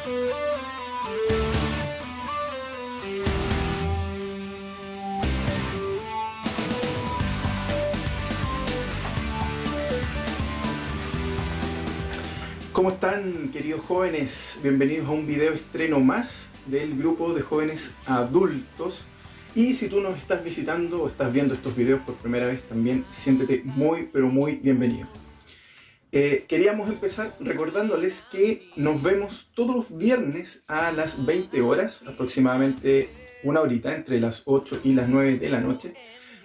¿Cómo están, queridos jóvenes? Bienvenidos a un video estreno más del grupo de jóvenes adultos. Y si tú nos estás visitando o estás viendo estos videos por primera vez, también siéntete muy, pero muy bienvenido. Queríamos empezar recordándoles que nos vemos todos los viernes a las 20 horas, aproximadamente una horita, entre las 8 y las 9 de la noche,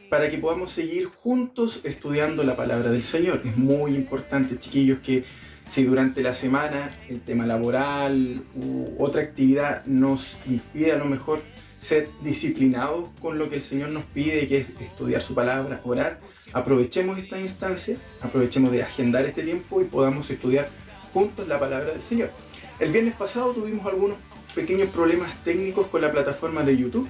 para que podamos seguir juntos estudiando la palabra del Señor. Es muy importante, chiquillos, que si durante la semana el tema laboral u otra actividad nos impide a lo mejor ser disciplinados con lo que el Señor nos pide, que es estudiar su palabra, orar, aprovechemos esta instancia, aprovechemos de agendar este tiempo y podamos estudiar juntos la palabra del Señor. El viernes pasado tuvimos algunos pequeños problemas técnicos con la plataforma de YouTube,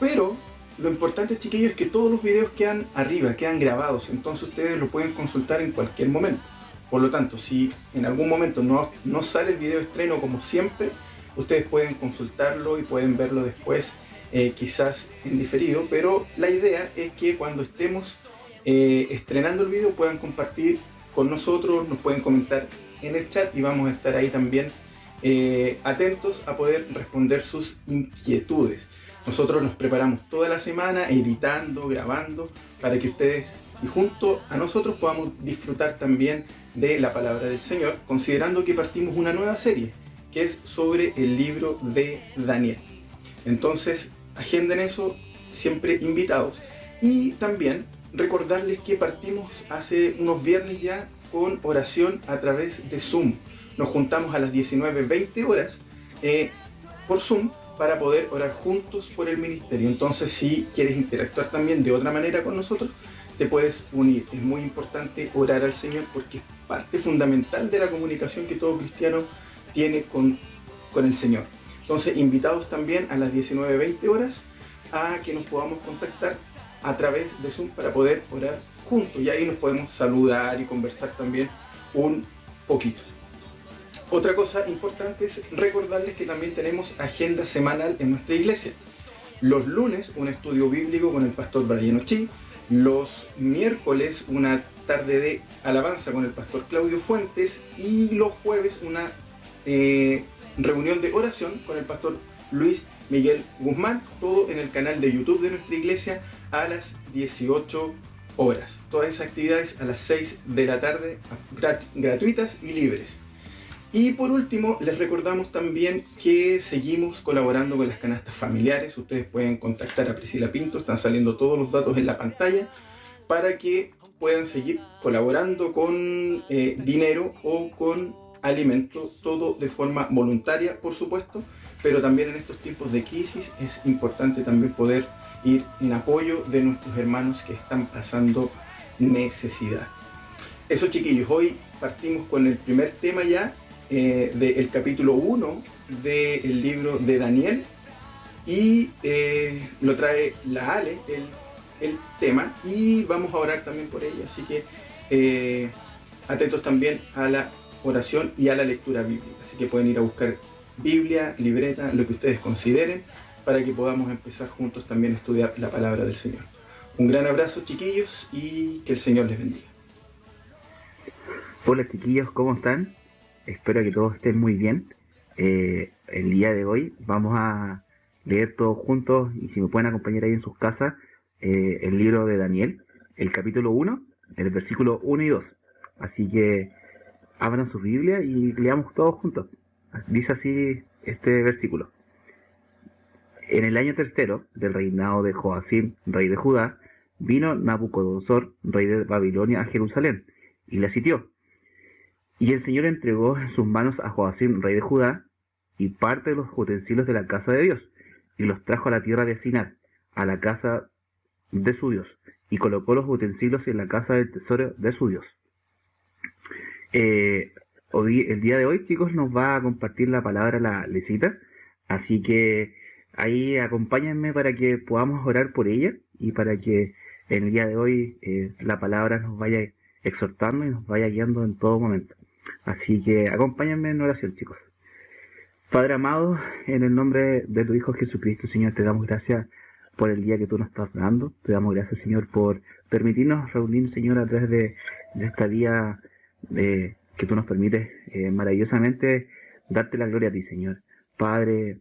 pero lo importante, chiquillos, es que todos los videos quedan arriba, quedan grabados, entonces ustedes lo pueden consultar en cualquier momento. Por lo tanto, si en algún momento no sale el video estreno como siempre, ustedes pueden consultarlo y pueden verlo después, quizás en diferido, pero la idea es que cuando estemos estrenando el video puedan compartir con nosotros, nos pueden comentar en el chat y vamos a estar ahí también atentos a poder responder sus inquietudes. Nosotros nos preparamos toda la semana editando, grabando, para que ustedes y junto a nosotros podamos disfrutar también de la palabra del Señor, considerando que partimos una nueva serie, que es sobre el libro de Daniel. Entonces, agenden eso, siempre invitados. Y también recordarles que partimos hace unos viernes ya con oración a través de Zoom. Nos juntamos a las 19:20 horas por Zoom para poder orar juntos por el ministerio. Entonces, si quieres interactuar también de otra manera con nosotros, te puedes unir. Es muy importante orar al Señor porque es parte fundamental de la comunicación que todo cristiano tiene con el Señor. Entonces, invitados también a las 19:20 horas a que nos podamos contactar a través de Zoom para poder orar juntos. Y ahí nos podemos saludar y conversar también un poquito. Otra cosa importante es recordarles que también tenemos agenda semanal en nuestra iglesia. Los lunes, un estudio bíblico con el pastor Brian Ochi. Los miércoles, una tarde de alabanza con el pastor Claudio Fuentes. Y los jueves, una reunión de oración con el pastor Luis Miguel Guzmán. Todo en el canal de YouTube de nuestra iglesia a las 18 horas. Todas esas actividades a las 6 de la tarde, gratuitas y libres. Y por último, les recordamos también que seguimos colaborando con las canastas familiares. Ustedes pueden contactar a Priscila Pinto, están saliendo todos los datos en la pantalla, para que puedan seguir colaborando con dinero o con alimentos, todo de forma voluntaria, por supuesto, pero también en estos tiempos de crisis es importante también poder ir en apoyo de nuestros hermanos que están pasando necesidad. Eso, chiquillos, hoy partimos con el primer tema ya, del capítulo 1 del libro de Daniel, y lo trae la Ale, el tema, y vamos a orar también por ella, así que atentos también a la oración y a la lectura bíblica, así que pueden ir a buscar Biblia, libreta, lo que ustedes consideren, para que podamos empezar juntos también a estudiar la palabra del Señor. Un gran abrazo, chiquillos, y que el Señor les bendiga. Hola, chiquillos, ¿cómo están? Espero que todos estén muy bien. El día de hoy vamos a leer todos juntos, y si me pueden acompañar ahí en sus casas, el libro de Daniel, el capítulo 1, el versículo 1 y 2. Así que abran su Biblia y leamos todos juntos. Dice así este versículo: En el año tercero del reinado de Joacim, rey de Judá, vino Nabucodonosor, rey de Babilonia, a Jerusalén, y la sitió. Y el Señor entregó en sus manos a Joacim, rey de Judá, y parte de los utensilios de la casa de Dios, y los trajo a la tierra de Sinar, a la casa de su Dios, y colocó los utensilios en la casa del tesoro de su Dios. El día de hoy, chicos, nos va a compartir la palabra la Lesita, así que ahí acompáñenme para que podamos orar por ella y para que en el día de hoy la palabra nos vaya exhortando y nos vaya guiando en todo momento. Así que acompáñenme en oración, chicos. Padre amado, en el nombre de tu Hijo Jesucristo, Señor, te damos gracias por el día que tú nos estás dando. Te damos gracias, Señor, por permitirnos reunir, Señor, a través de esta vía que tú nos permites maravillosamente darte la gloria a ti, Señor. Padre,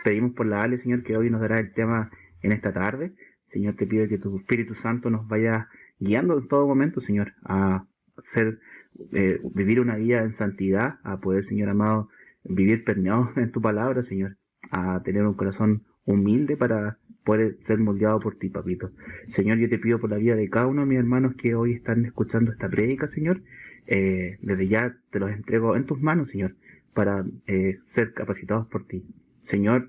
pedimos por la Ale, Señor, que hoy nos dará el tema en esta tarde. Señor, te pido que tu Espíritu Santo nos vaya guiando en todo momento, Señor, a ser, vivir una vida en santidad, a poder, Señor amado, vivir permeados en tu palabra, Señor, a tener un corazón humilde para poder ser moldeado por ti, papito. Señor, yo te pido por la vida de cada uno de mis hermanos que hoy están escuchando esta prédica, Señor, desde ya te los entrego en tus manos, Señor, para ser capacitados por ti. Señor,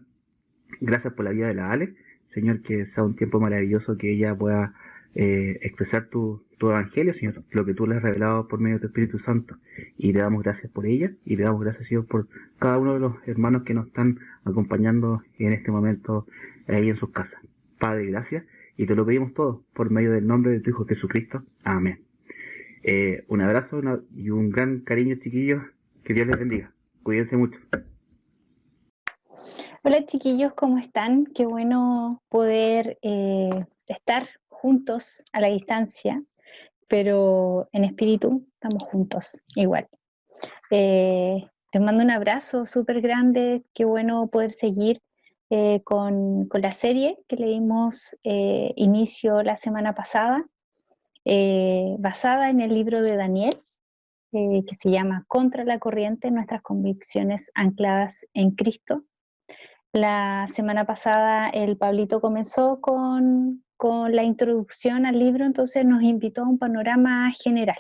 gracias por la vida de la Ale, Señor, que sea un tiempo maravilloso, que ella pueda expresar tu evangelio, Señor, lo que tú le has revelado por medio de tu Espíritu Santo. Y te damos gracias por ella, y te damos gracias, Señor, por cada uno de los hermanos que nos están acompañando en este momento ahí en sus casas. Padre, gracias, y te lo pedimos todo por medio del nombre de tu Hijo Jesucristo. Amén. Un abrazo y un gran cariño, chiquillos. Que Dios les bendiga. Cuídense mucho. Hola chiquillos, ¿cómo están? Qué bueno poder estar juntos a la distancia, pero en espíritu estamos juntos igual. Les mando un abrazo súper grande, qué bueno poder seguir con la serie que le dimos inicio la semana pasada, basada en el libro de Daniel, que se llama Contra la corriente, nuestras convicciones ancladas en Cristo. La semana pasada el Pablito comenzó con la introducción al libro, entonces nos invitó a un panorama general,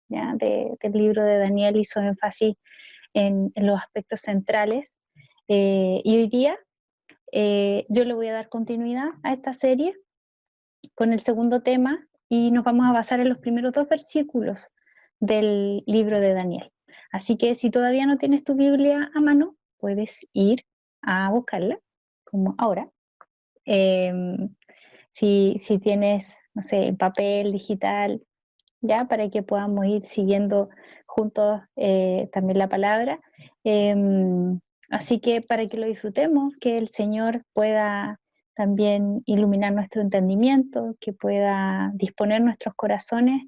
¿ya? Del libro de Daniel, hizo énfasis en los aspectos centrales. Y hoy día yo le voy a dar continuidad a esta serie con el segundo tema y nos vamos a basar en los primeros 2 versículos del libro de Daniel. Así que si todavía no tienes tu Biblia a mano, puedes ir a buscarla, como ahora. Si tienes, no sé, papel, digital, ya, para que podamos ir siguiendo juntos también la palabra. Así que para que lo disfrutemos, que el Señor pueda también iluminar nuestro entendimiento, que pueda disponer nuestros corazones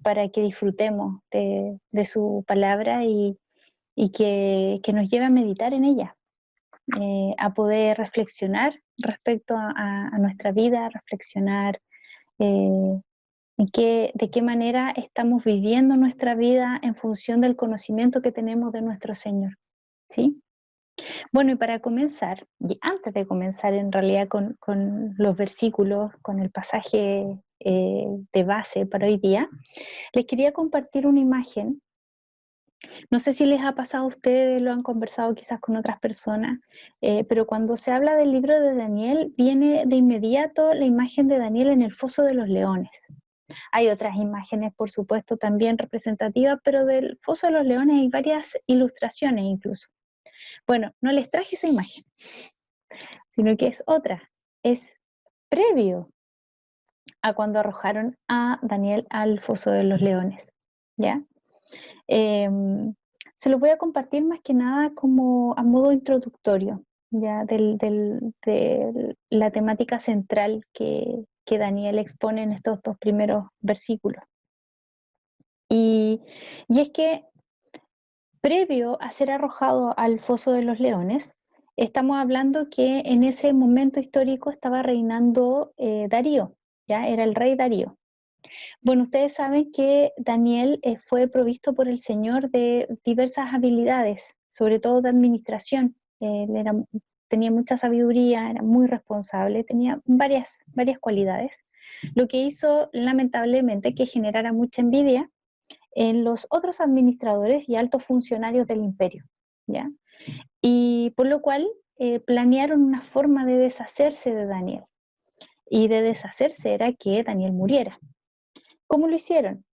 para que disfrutemos de su palabra y que nos lleve a meditar en ella, a poder reflexionar respecto a nuestra vida, reflexionar de qué manera estamos viviendo nuestra vida en función del conocimiento que tenemos de nuestro Señor, ¿sí? Bueno, y para comenzar, y antes de comenzar en realidad con los versículos, con el pasaje de base para hoy día, les quería compartir una imagen. No sé si les ha pasado a ustedes, lo han conversado quizás con otras personas, pero cuando se habla del libro de Daniel, viene de inmediato la imagen de Daniel en el foso de los leones. Hay otras imágenes, por supuesto, también representativas, pero del foso de los leones hay varias ilustraciones incluso. Bueno, no les traje esa imagen, sino que es otra, es previo a cuando arrojaron a Daniel al foso de los leones, ¿ya? Se los voy a compartir más que nada como a modo introductorio, ya de la temática central que Daniel expone en estos 2 primeros versículos. Y es que previo a ser arrojado al foso de los leones, estamos hablando que en ese momento histórico estaba reinando Darío, ya era el rey Darío. Bueno, ustedes saben que Daniel fue provisto por el Señor de diversas habilidades, sobre todo de administración. Tenía mucha sabiduría, era muy responsable, tenía varias cualidades, lo que hizo lamentablemente que generara mucha envidia en los otros administradores y altos funcionarios del imperio, ¿ya? Y por lo cual planearon una forma de deshacerse de Daniel, y de deshacerse era que Daniel muriera. ¿Cómo lo hicieron?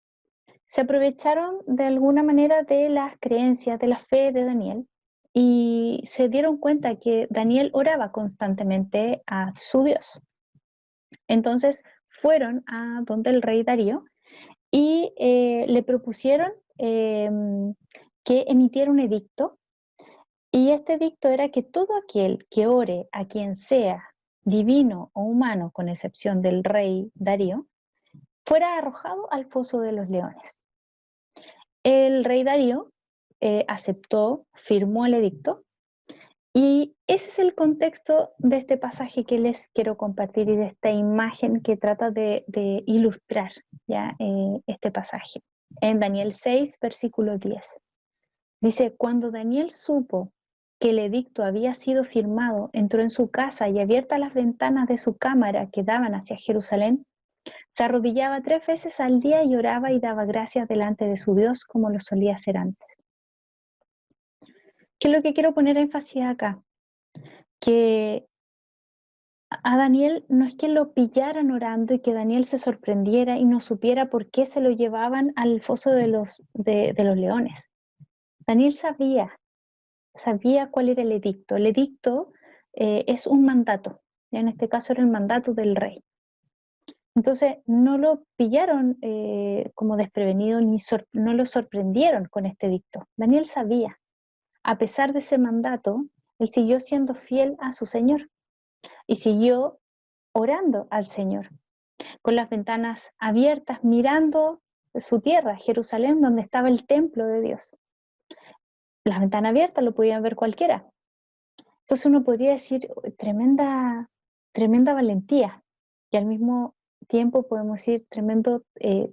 Se aprovecharon de alguna manera de las creencias, de la fe de Daniel, y se dieron cuenta que Daniel oraba constantemente a su Dios. Entonces fueron a donde el rey Darío y le propusieron que emitiera un edicto Y este edicto era que todo aquel que ore a quien sea, divino o humano, con excepción del rey Darío, fuera arrojado al foso de los leones. El rey Darío aceptó, firmó el edicto, y ese es el contexto de este pasaje que les quiero compartir y de esta imagen que trata de ilustrar ya este pasaje. En Daniel 6, versículo 10. Dice, cuando Daniel supo que el edicto había sido firmado, entró en su casa y abiertas las ventanas de su cámara que daban hacia Jerusalén, se arrodillaba 3 veces al día y oraba y daba gracias delante de su Dios como lo solía hacer antes. ¿Qué es lo que quiero poner énfasis acá? Que a Daniel no es que lo pillaran orando y que Daniel se sorprendiera y no supiera por qué se lo llevaban al foso de los leones. Daniel sabía cuál era el edicto. El edicto es un mandato, en este caso era el mandato del rey. Entonces no lo pillaron como desprevenido ni no lo sorprendieron con este edicto. Daniel sabía, a pesar de ese mandato, él siguió siendo fiel a su Señor y siguió orando al Señor, con las ventanas abiertas, mirando su tierra, Jerusalén, donde estaba el templo de Dios. Las ventanas abiertas lo podían ver cualquiera. Entonces uno podría decir, tremenda valentía, y al mismo tiempo podemos decir tremendo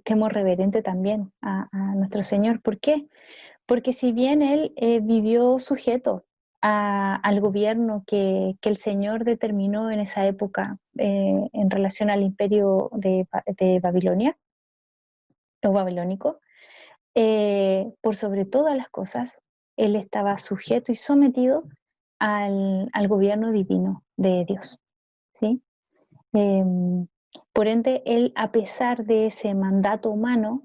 temor reverente también a nuestro Señor. ¿Por qué? Porque si bien él vivió sujeto al gobierno que el Señor determinó en esa época en relación al imperio de Babilonia o babilónico, por sobre todas las cosas, él estaba sujeto y sometido al gobierno divino de Dios, ¿sí? Por ende, él, a pesar de ese mandato humano,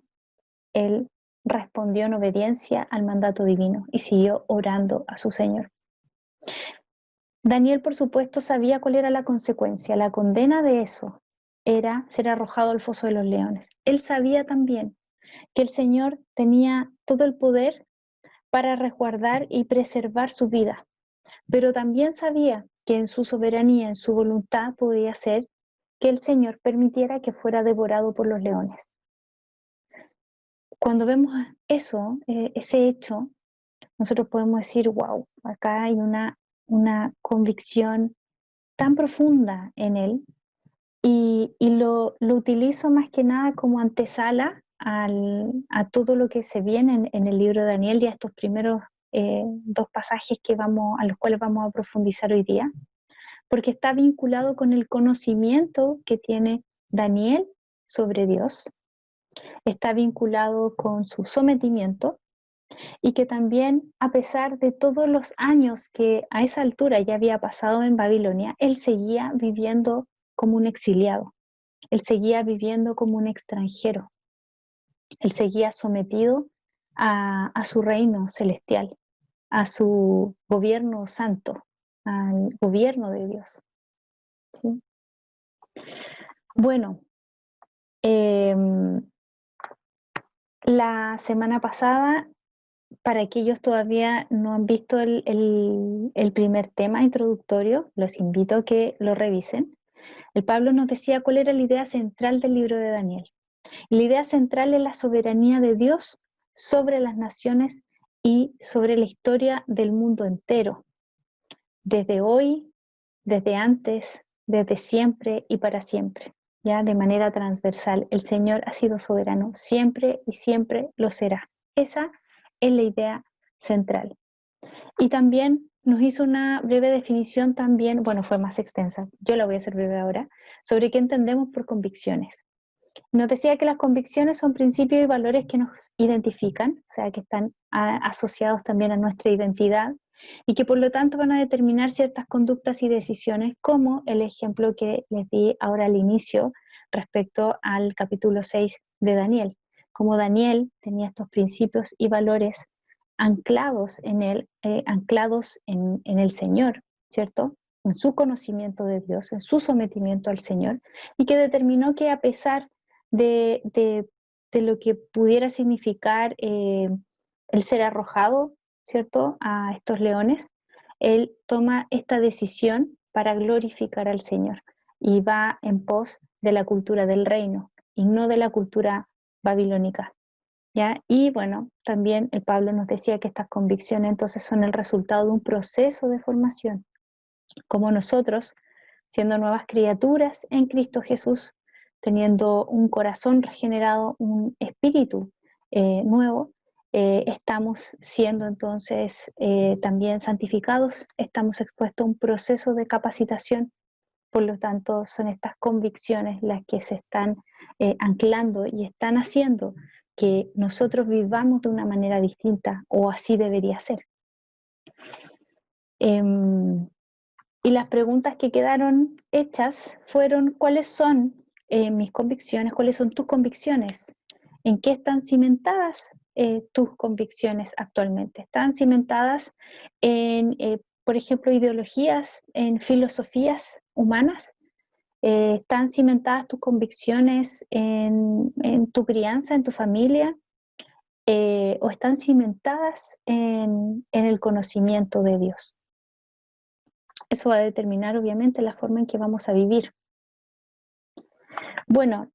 él respondió en obediencia al mandato divino y siguió orando a su Señor. Daniel, por supuesto, sabía cuál era la consecuencia. La condena de eso era ser arrojado al foso de los leones. Él sabía también que el Señor tenía todo el poder para resguardar y preservar su vida, pero también sabía que en su soberanía, en su voluntad, podía ser que el Señor permitiera que fuera devorado por los leones. Cuando vemos eso, ese hecho, nosotros podemos decir, wow, acá hay una convicción tan profunda en él, y lo utilizo más que nada como antesala a todo lo que se viene en el libro de Daniel y a estos primeros 2 pasajes a los cuales vamos a profundizar hoy día, porque está vinculado con el conocimiento que tiene Daniel sobre Dios, está vinculado con su sometimiento, y que también, a pesar de todos los años que a esa altura ya había pasado en Babilonia, él seguía viviendo como un exiliado, él seguía viviendo como un extranjero, él seguía sometido a su reino celestial, a su gobierno santo, al gobierno de Dios, ¿sí? Bueno, la semana pasada, para aquellos todavía no han visto el primer tema introductorio, los invito a que lo revisen. El Pablo nos decía cuál era la idea central del libro de Daniel. La idea central es la soberanía de Dios sobre las naciones y sobre la historia del mundo entero, desde hoy, desde antes, desde siempre y para siempre, ya de manera transversal. El Señor ha sido soberano siempre y siempre lo será. Esa es la idea central. Y también nos hizo una breve definición también, bueno, fue más extensa, yo la voy a hacer breve ahora, sobre qué entendemos por convicciones. Nos decía que las convicciones son principios y valores que nos identifican, o sea, que están asociados también a nuestra identidad y que por lo tanto van a determinar ciertas conductas y decisiones, como el ejemplo que les di ahora al inicio respecto al capítulo 6 de Daniel. Como Daniel tenía estos principios y valores anclados en él, anclados en el Señor, ¿cierto? En su conocimiento de Dios, en su sometimiento al Señor, y que determinó que a pesar de lo que pudiera significar el ser arrojado, ¿cierto?, a estos leones, él toma esta decisión para glorificar al Señor y va en pos de la cultura del reino y no de la cultura babilónica, ¿ya? Y bueno, también el Pablo nos decía que estas convicciones entonces son el resultado de un proceso de formación, como nosotros, siendo nuevas criaturas en Cristo Jesús, teniendo un corazón regenerado, un espíritu nuevo, estamos siendo entonces también santificados, estamos expuestos a un proceso de capacitación. Por lo tanto, son estas convicciones las que se están anclando y están haciendo que nosotros vivamos de una manera distinta, o así debería ser. Y las preguntas que quedaron hechas fueron: ¿cuáles son mis convicciones? ¿Cuáles son tus convicciones? ¿En qué están cimentadas tus convicciones actualmente? ¿Están cimentadas en, por ejemplo, ideologías, en filosofías humanas? ¿Están cimentadas tus convicciones en tu crianza, en tu familia? ¿O están cimentadas en el conocimiento de Dios? Eso va a determinar obviamente la forma en que vamos a vivir. Bueno,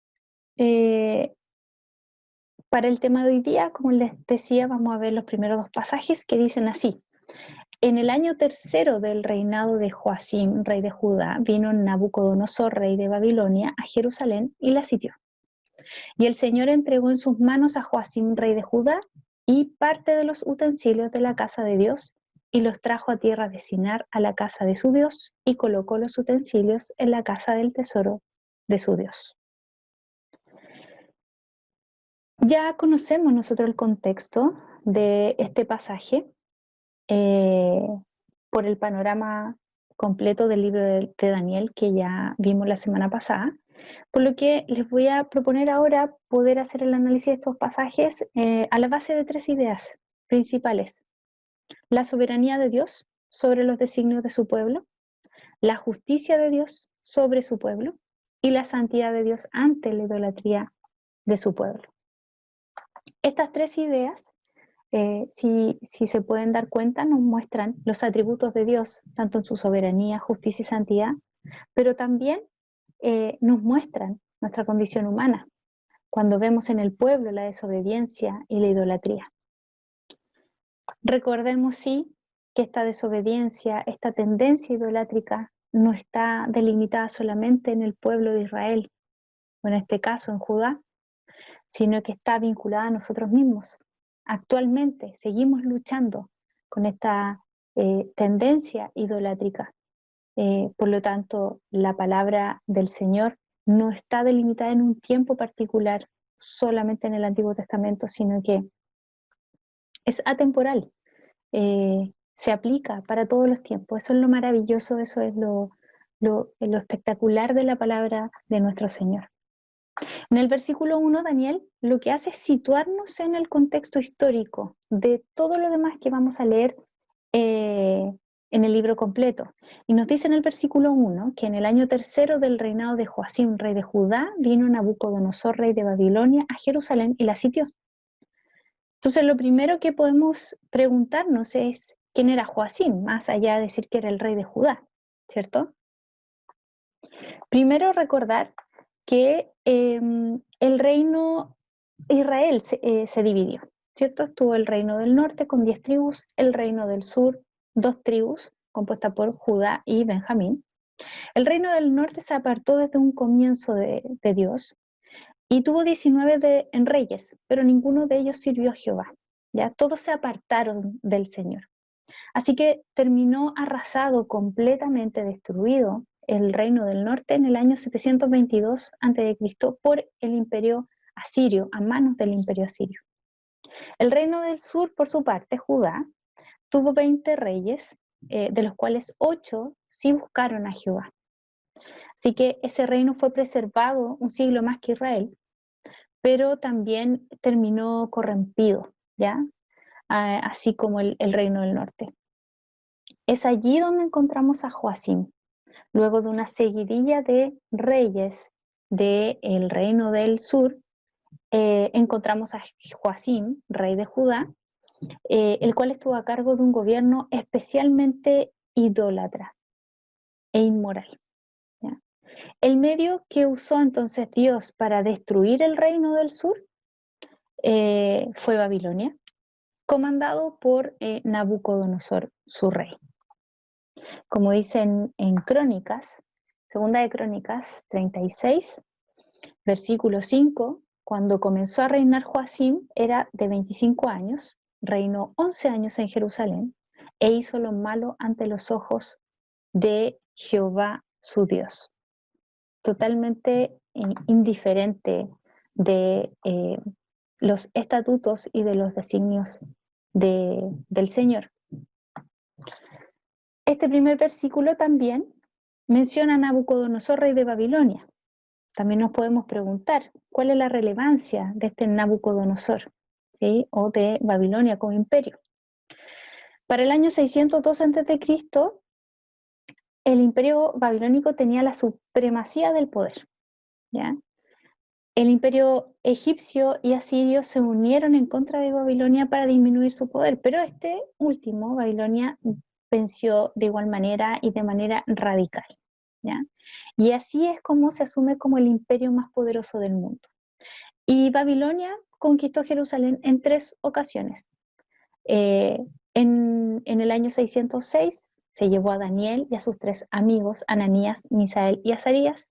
para el tema de hoy día, como les decía, vamos a ver los primeros dos pasajes que dicen así: en el año tercero del reinado de Joacim, rey de Judá, vino Nabucodonosor, rey de Babilonia, a Jerusalén y la sitió. Y el Señor entregó en sus manos a Joacim, rey de Judá, y parte de los utensilios de la casa de Dios, y los trajo a tierra de Sinar, a la casa de su Dios, y colocó los utensilios en la casa del tesoro de su Dios. Ya conocemos nosotros el contexto de este pasaje por el panorama completo del libro de Daniel que ya vimos la semana pasada, por lo que les voy a proponer ahora poder hacer el análisis de estos pasajes a la base de tres ideas principales: la soberanía de Dios sobre los designios de su pueblo, la justicia de Dios sobre su pueblo y la santidad de Dios ante la idolatría de su pueblo. Estas tres ideas, si se pueden dar cuenta, nos muestran los atributos de Dios, tanto en su soberanía, justicia y santidad, pero también nos muestran nuestra condición humana, cuando vemos en el pueblo la desobediencia y la idolatría. Recordemos, sí, que esta desobediencia, esta tendencia idolátrica, no está delimitada solamente en el pueblo de Israel, o en este caso en Judá, sino que está vinculada a nosotros mismos. Actualmente seguimos luchando con esta tendencia idolátrica. Por lo tanto, la palabra del Señor no está delimitada en un tiempo particular, solamente en el Antiguo Testamento, sino que es atemporal. Se aplica para todos los tiempos. Eso es lo maravilloso, eso es lo espectacular de la palabra de nuestro Señor. En el versículo 1, Daniel lo que hace es situarnos en el contexto histórico de todo lo demás que vamos a leer en el libro completo. Y nos dice en el versículo 1 que en el año tercero del reinado de Joacim, rey de Judá, vino Nabucodonosor, rey de Babilonia, a Jerusalén y la sitió. Entonces, lo primero que podemos preguntarnos es: ¿quién era Joacim? Más allá de decir que era el rey de Judá, ¿cierto? Primero, recordar que el reino Israel se dividió, ¿cierto? Estuvo el reino del norte con 10 tribus, el reino del sur, 2 tribus, compuesta por Judá y Benjamín. El reino del norte se apartó desde un comienzo de Dios y tuvo 19 en reyes, pero ninguno de ellos sirvió a Jehová, ¿ya? Todos se apartaron del Señor. Así que terminó arrasado, completamente destruido, el reino del norte en el año 722 a.C. por el imperio asirio, a manos del imperio asirio. El reino del sur, por su parte, Judá, tuvo 20 reyes, de los cuales 8 sí buscaron a Jehová. Así que ese reino fue preservado un siglo más que Israel, pero también terminó corrompido, ¿ya? Así como el reino del norte. Es allí donde encontramos a Joacim. Luego de una seguidilla de reyes del reino del sur, encontramos a Joacim, rey de Judá, el cual estuvo a cargo de un gobierno especialmente idólatra e inmoral. ¿Ya? El medio que usó entonces Dios para destruir el reino del sur fue Babilonia, comandado por Nabucodonosor, su rey. Como dicen en Crónicas, Segunda de Crónicas 36, versículo 5, cuando comenzó a reinar Joacim era de 25 años, reinó 11 años en Jerusalén e hizo lo malo ante los ojos de Jehová su Dios. Totalmente indiferente de los estatutos y de los designios del Señor. Este primer versículo también menciona a Nabucodonosor, rey de Babilonia. También nos podemos preguntar, ¿cuál es la relevancia de este Nabucodonosor, ¿sí? O de Babilonia como imperio? Para el año 602 a.C., el imperio babilónico tenía la supremacía del poder, ¿ya? El imperio egipcio y asirio se unieron en contra de Babilonia para disminuir su poder, pero este último, Babilonia, venció de igual manera y de manera radical, ¿ya? Y así es como se asume como el imperio más poderoso del mundo. Y Babilonia conquistó Jerusalén en 3 ocasiones. En el año 606 se llevó a Daniel y a sus 3 amigos, Ananías, Misael y Azarías.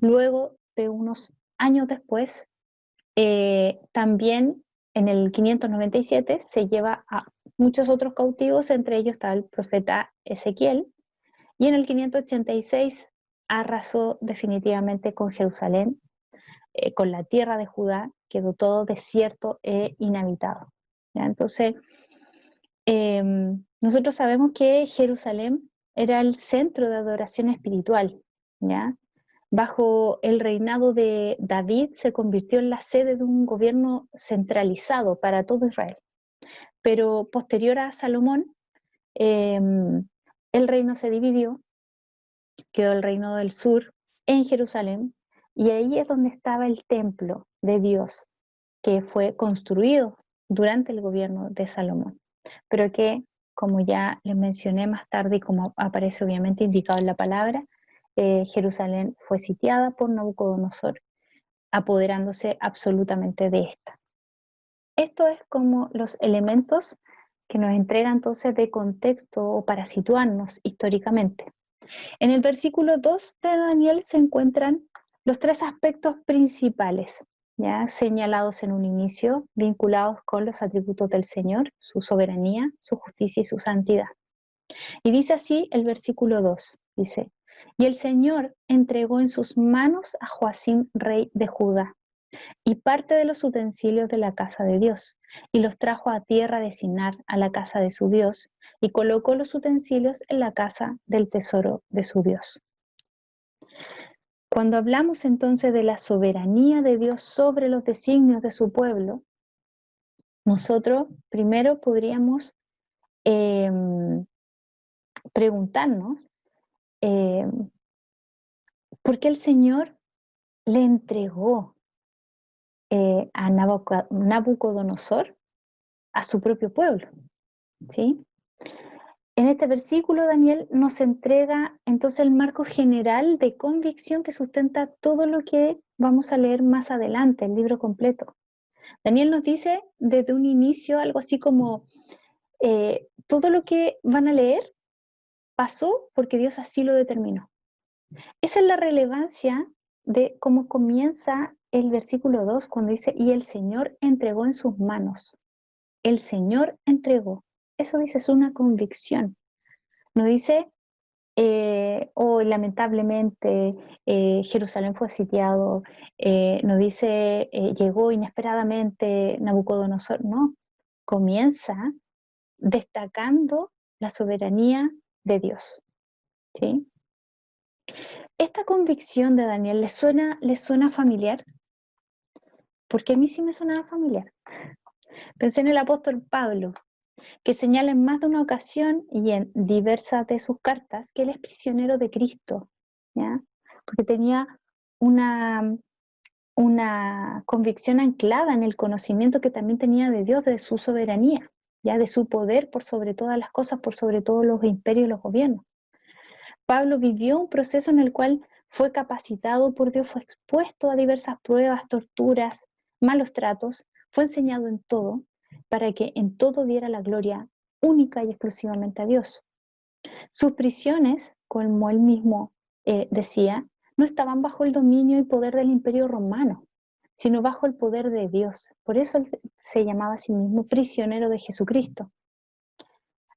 Luego de unos años después, también en el 597 se lleva a muchos otros cautivos, entre ellos está el profeta Ezequiel, y en el 586 arrasó definitivamente con Jerusalén, con la tierra de Judá, quedó todo desierto e inhabitado. ¿Ya? Entonces, nosotros sabemos que Jerusalén era el centro de adoración espiritual, ¿ya? Bajo el reinado de David se convirtió en la sede de un gobierno centralizado para todo Israel. Pero posterior a Salomón, el reino se dividió, quedó el reino del sur en Jerusalén, y ahí es donde estaba el templo de Dios, que fue construido durante el gobierno de Salomón, pero que, como ya les mencioné más tarde y como aparece obviamente indicado en la palabra, Jerusalén fue sitiada por Nabucodonosor, apoderándose absolutamente de esta. Esto es como los elementos que nos entregan entonces de contexto o para situarnos históricamente. En el versículo 2 de Daniel se encuentran los 3 aspectos principales, ya señalados en un inicio, vinculados con los atributos del Señor, su soberanía, su justicia y su santidad. Y dice así el versículo 2, dice: y el Señor entregó en sus manos a Joacim, rey de Judá, y parte de los utensilios de la casa de Dios, y los trajo a tierra de Sinar, a la casa de su Dios, y colocó los utensilios en la casa del tesoro de su Dios. Cuando hablamos entonces de la soberanía de Dios sobre los designios de su pueblo, nosotros primero podríamos preguntarnos por qué el Señor le entregó a Nabucodonosor a su propio pueblo, ¿sí? En este versículo, Daniel nos entrega entonces el marco general de convicción que sustenta todo lo que vamos a leer más adelante, el libro completo. Daniel nos dice desde un inicio algo así como, todo lo que van a leer pasó porque Dios así lo determinó. Esa es la relevancia de cómo comienza el versículo 2 cuando dice, y el Señor entregó en sus manos. El Señor entregó. Eso dice, es una convicción. No dice, hoy lamentablemente Jerusalén fue sitiado, no dice, llegó inesperadamente Nabucodonosor. No, comienza destacando la soberanía de Dios, ¿sí? Esta convicción de Daniel ¿les suena familiar? Porque a mí sí me sonaba familiar. Pensé en el apóstol Pablo, que señala en más de una ocasión y en diversas de sus cartas que él es prisionero de Cristo, ¿ya? Porque tenía una convicción anclada en el conocimiento que también tenía de Dios, de su soberanía. ya de su poder por sobre todas las cosas, por sobre todos los imperios y los gobiernos. Pablo vivió un proceso en el cual fue capacitado por Dios, fue expuesto a diversas pruebas, torturas, malos tratos, fue enseñado en todo, para que en todo diera la gloria única y exclusivamente a Dios. Sus prisiones, como él mismo decía, no estaban bajo el dominio y poder del imperio romano, sino bajo el poder de Dios. Por eso él se llamaba a sí mismo prisionero de Jesucristo.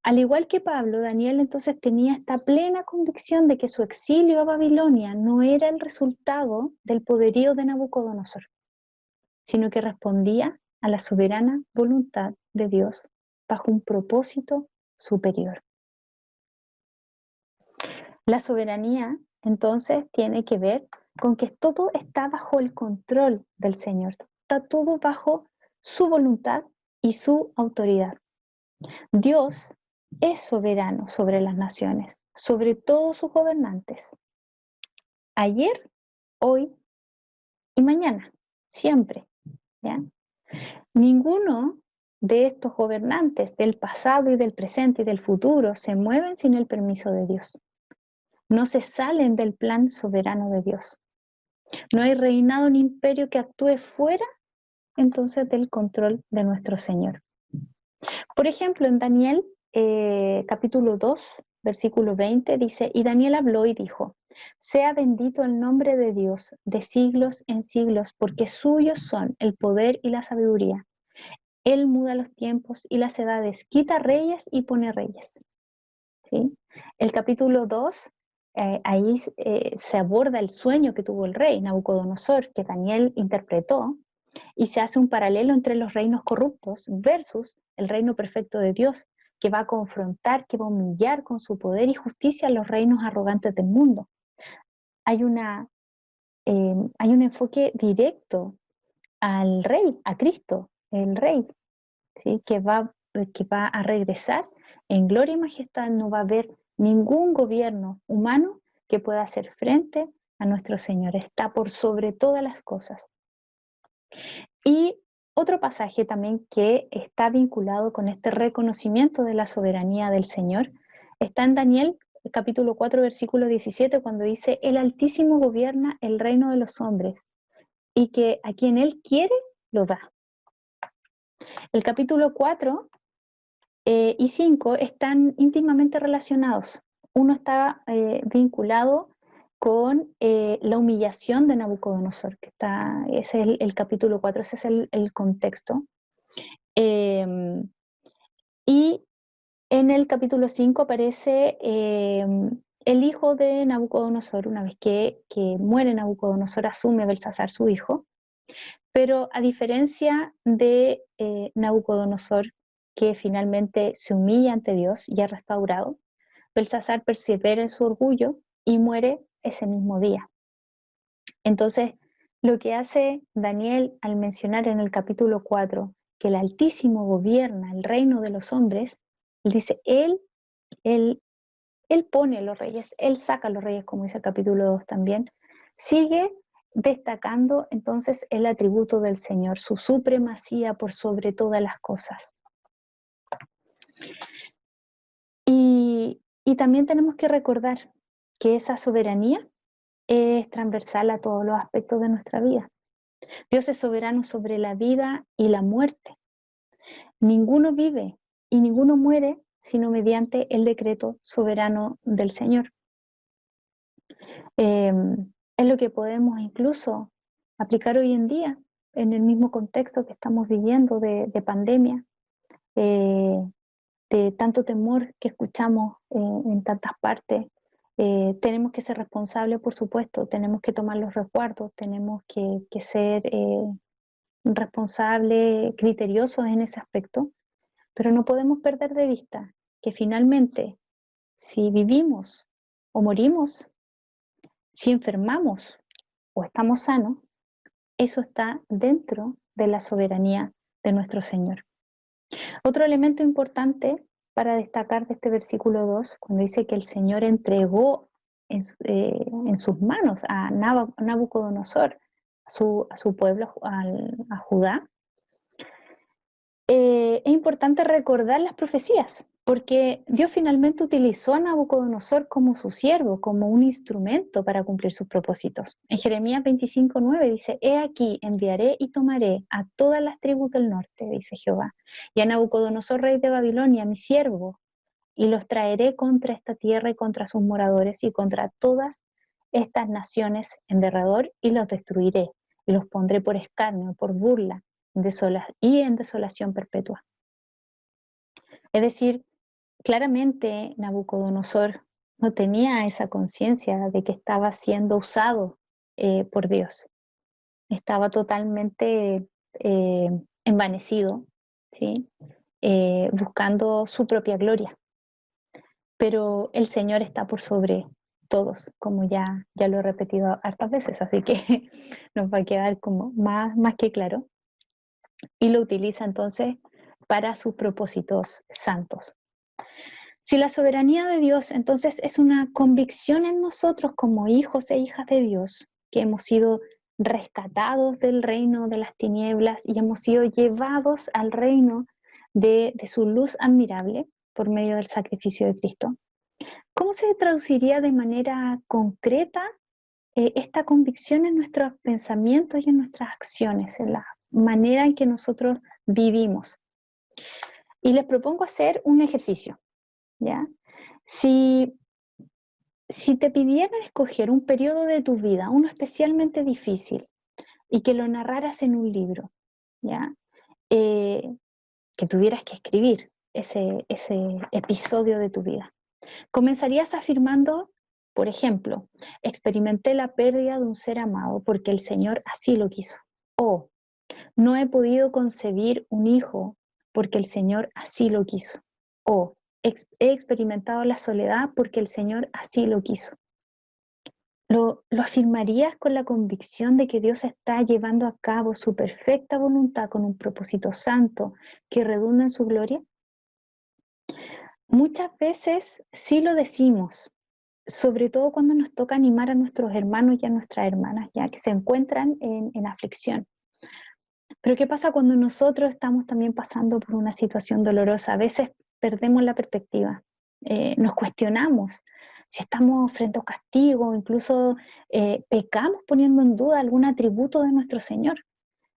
Al igual que Pablo, Daniel entonces tenía esta plena convicción de que su exilio a Babilonia no era el resultado del poderío de Nabucodonosor, sino que respondía a la soberana voluntad de Dios bajo un propósito superior. La soberanía, entonces, tiene que ver con que todo está bajo el control del Señor, está todo bajo su voluntad y su autoridad. Dios es soberano sobre las naciones, sobre todos sus gobernantes. Ayer, hoy y mañana, siempre. ¿Ya? Ninguno de estos gobernantes del pasado y del presente y del futuro se mueven sin el permiso de Dios. No se salen del plan soberano de Dios. No hay reinado ni imperio que actúe fuera entonces del control de nuestro Señor. Por ejemplo, en Daniel capítulo 2, versículo 20 dice, y Daniel habló y dijo, sea bendito el nombre de Dios de siglos en siglos, porque suyos son el poder y la sabiduría. Él muda los tiempos y las edades, quita reyes y pone reyes. ¿Sí? El capítulo 2, ahí se aborda el sueño que tuvo el rey Nabucodonosor, que Daniel interpretó, y se hace un paralelo entre los reinos corruptos versus el reino perfecto de Dios, que va a confrontar, que va a humillar con su poder y justicia a los reinos arrogantes del mundo. Hay un enfoque directo al rey, a Cristo, el rey, ¿sí? que va a regresar en gloria y majestad. No va a haber ningún gobierno humano que pueda hacer frente a nuestro Señor. Está por sobre todas las cosas. Y otro pasaje también que está vinculado con este reconocimiento de la soberanía del Señor está en Daniel capítulo 4 versículo 17, cuando dice, el Altísimo gobierna el reino de los hombres y que a quien Él quiere lo da. El capítulo 4 y 5 están íntimamente relacionados. Uno está vinculado con la humillación de Nabucodonosor, que ese es el capítulo 4, ese es el contexto. Y en el capítulo 5 aparece el hijo de Nabucodonosor. Una vez que muere Nabucodonosor, asume Belsasar su hijo. Pero a diferencia de Nabucodonosor, que finalmente se humilla ante Dios y es restaurado, Belsasar persevera en su orgullo y muere ese mismo día. Entonces, lo que hace Daniel al mencionar en el capítulo 4 que el Altísimo gobierna el reino de los hombres, él dice, él pone los reyes, él saca los reyes, como dice el capítulo 2 también, sigue destacando entonces el atributo del Señor, su supremacía por sobre todas las cosas. Y también tenemos que recordar que esa soberanía es transversal a todos los aspectos de nuestra vida. Dios es soberano sobre la vida y la muerte. Ninguno vive y ninguno muere sino mediante el decreto soberano del Señor. Es lo que podemos incluso aplicar hoy en día en el mismo contexto que estamos viviendo de pandemia, de tanto temor que escuchamos en tantas partes. Tenemos que ser responsables, por supuesto, tenemos que tomar los resguardos, tenemos que ser responsables, criteriosos en ese aspecto, pero no podemos perder de vista que finalmente, si vivimos o morimos, si enfermamos o estamos sanos, eso está dentro de la soberanía de nuestro Señor. Otro elemento importante para destacar de este versículo 2, cuando dice que el Señor entregó en sus manos a Nabucodonosor, a su pueblo, a Judá, es importante recordar las profecías, porque Dios finalmente utilizó a Nabucodonosor como su siervo, como un instrumento para cumplir sus propósitos. En Jeremías 25:9 dice: He aquí, enviaré y tomaré a todas las tribus del norte, dice Jehová, y a Nabucodonosor, rey de Babilonia, mi siervo, y los traeré contra esta tierra y contra sus moradores y contra todas estas naciones en derredor, y los destruiré, y los pondré por escarnio, por burla, y en desolación perpetua. Es decir, claramente Nabucodonosor no tenía esa conciencia de que estaba siendo usado por Dios. Estaba totalmente envanecido, ¿sí? Buscando su propia gloria. Pero el Señor está por sobre todos, como ya lo he repetido hartas veces, así que nos va a quedar como más que claro. Y lo utiliza entonces para sus propósitos santos. Si la soberanía de Dios entonces es una convicción en nosotros como hijos e hijas de Dios, que hemos sido rescatados del reino de las tinieblas y hemos sido llevados al reino de su luz admirable por medio del sacrificio de Cristo, ¿cómo se traduciría de manera concreta esta convicción en nuestros pensamientos y en nuestras acciones, en la manera en que nosotros vivimos? Y les propongo hacer un ejercicio, ¿ya? Si te pidieran escoger un periodo de tu vida, uno especialmente difícil, y que lo narraras en un libro, ¿ya? Que tuvieras que escribir ese episodio de tu vida, comenzarías afirmando, por ejemplo: experimenté la pérdida de un ser amado porque el Señor así lo quiso. O no he podido concebir un hijo porque el Señor así lo quiso. O he experimentado la soledad porque el Señor así lo quiso. ¿Lo afirmarías con la convicción de que Dios está llevando a cabo su perfecta voluntad con un propósito santo que redunda en su gloria? Muchas veces sí lo decimos, sobre todo cuando nos toca animar a nuestros hermanos y a nuestras hermanas, ya que se encuentran en aflicción. Pero ¿qué pasa cuando nosotros estamos también pasando por una situación dolorosa? A veces perdemos la perspectiva, nos cuestionamos si estamos frente a un castigo, incluso pecamos poniendo en duda algún atributo de nuestro Señor.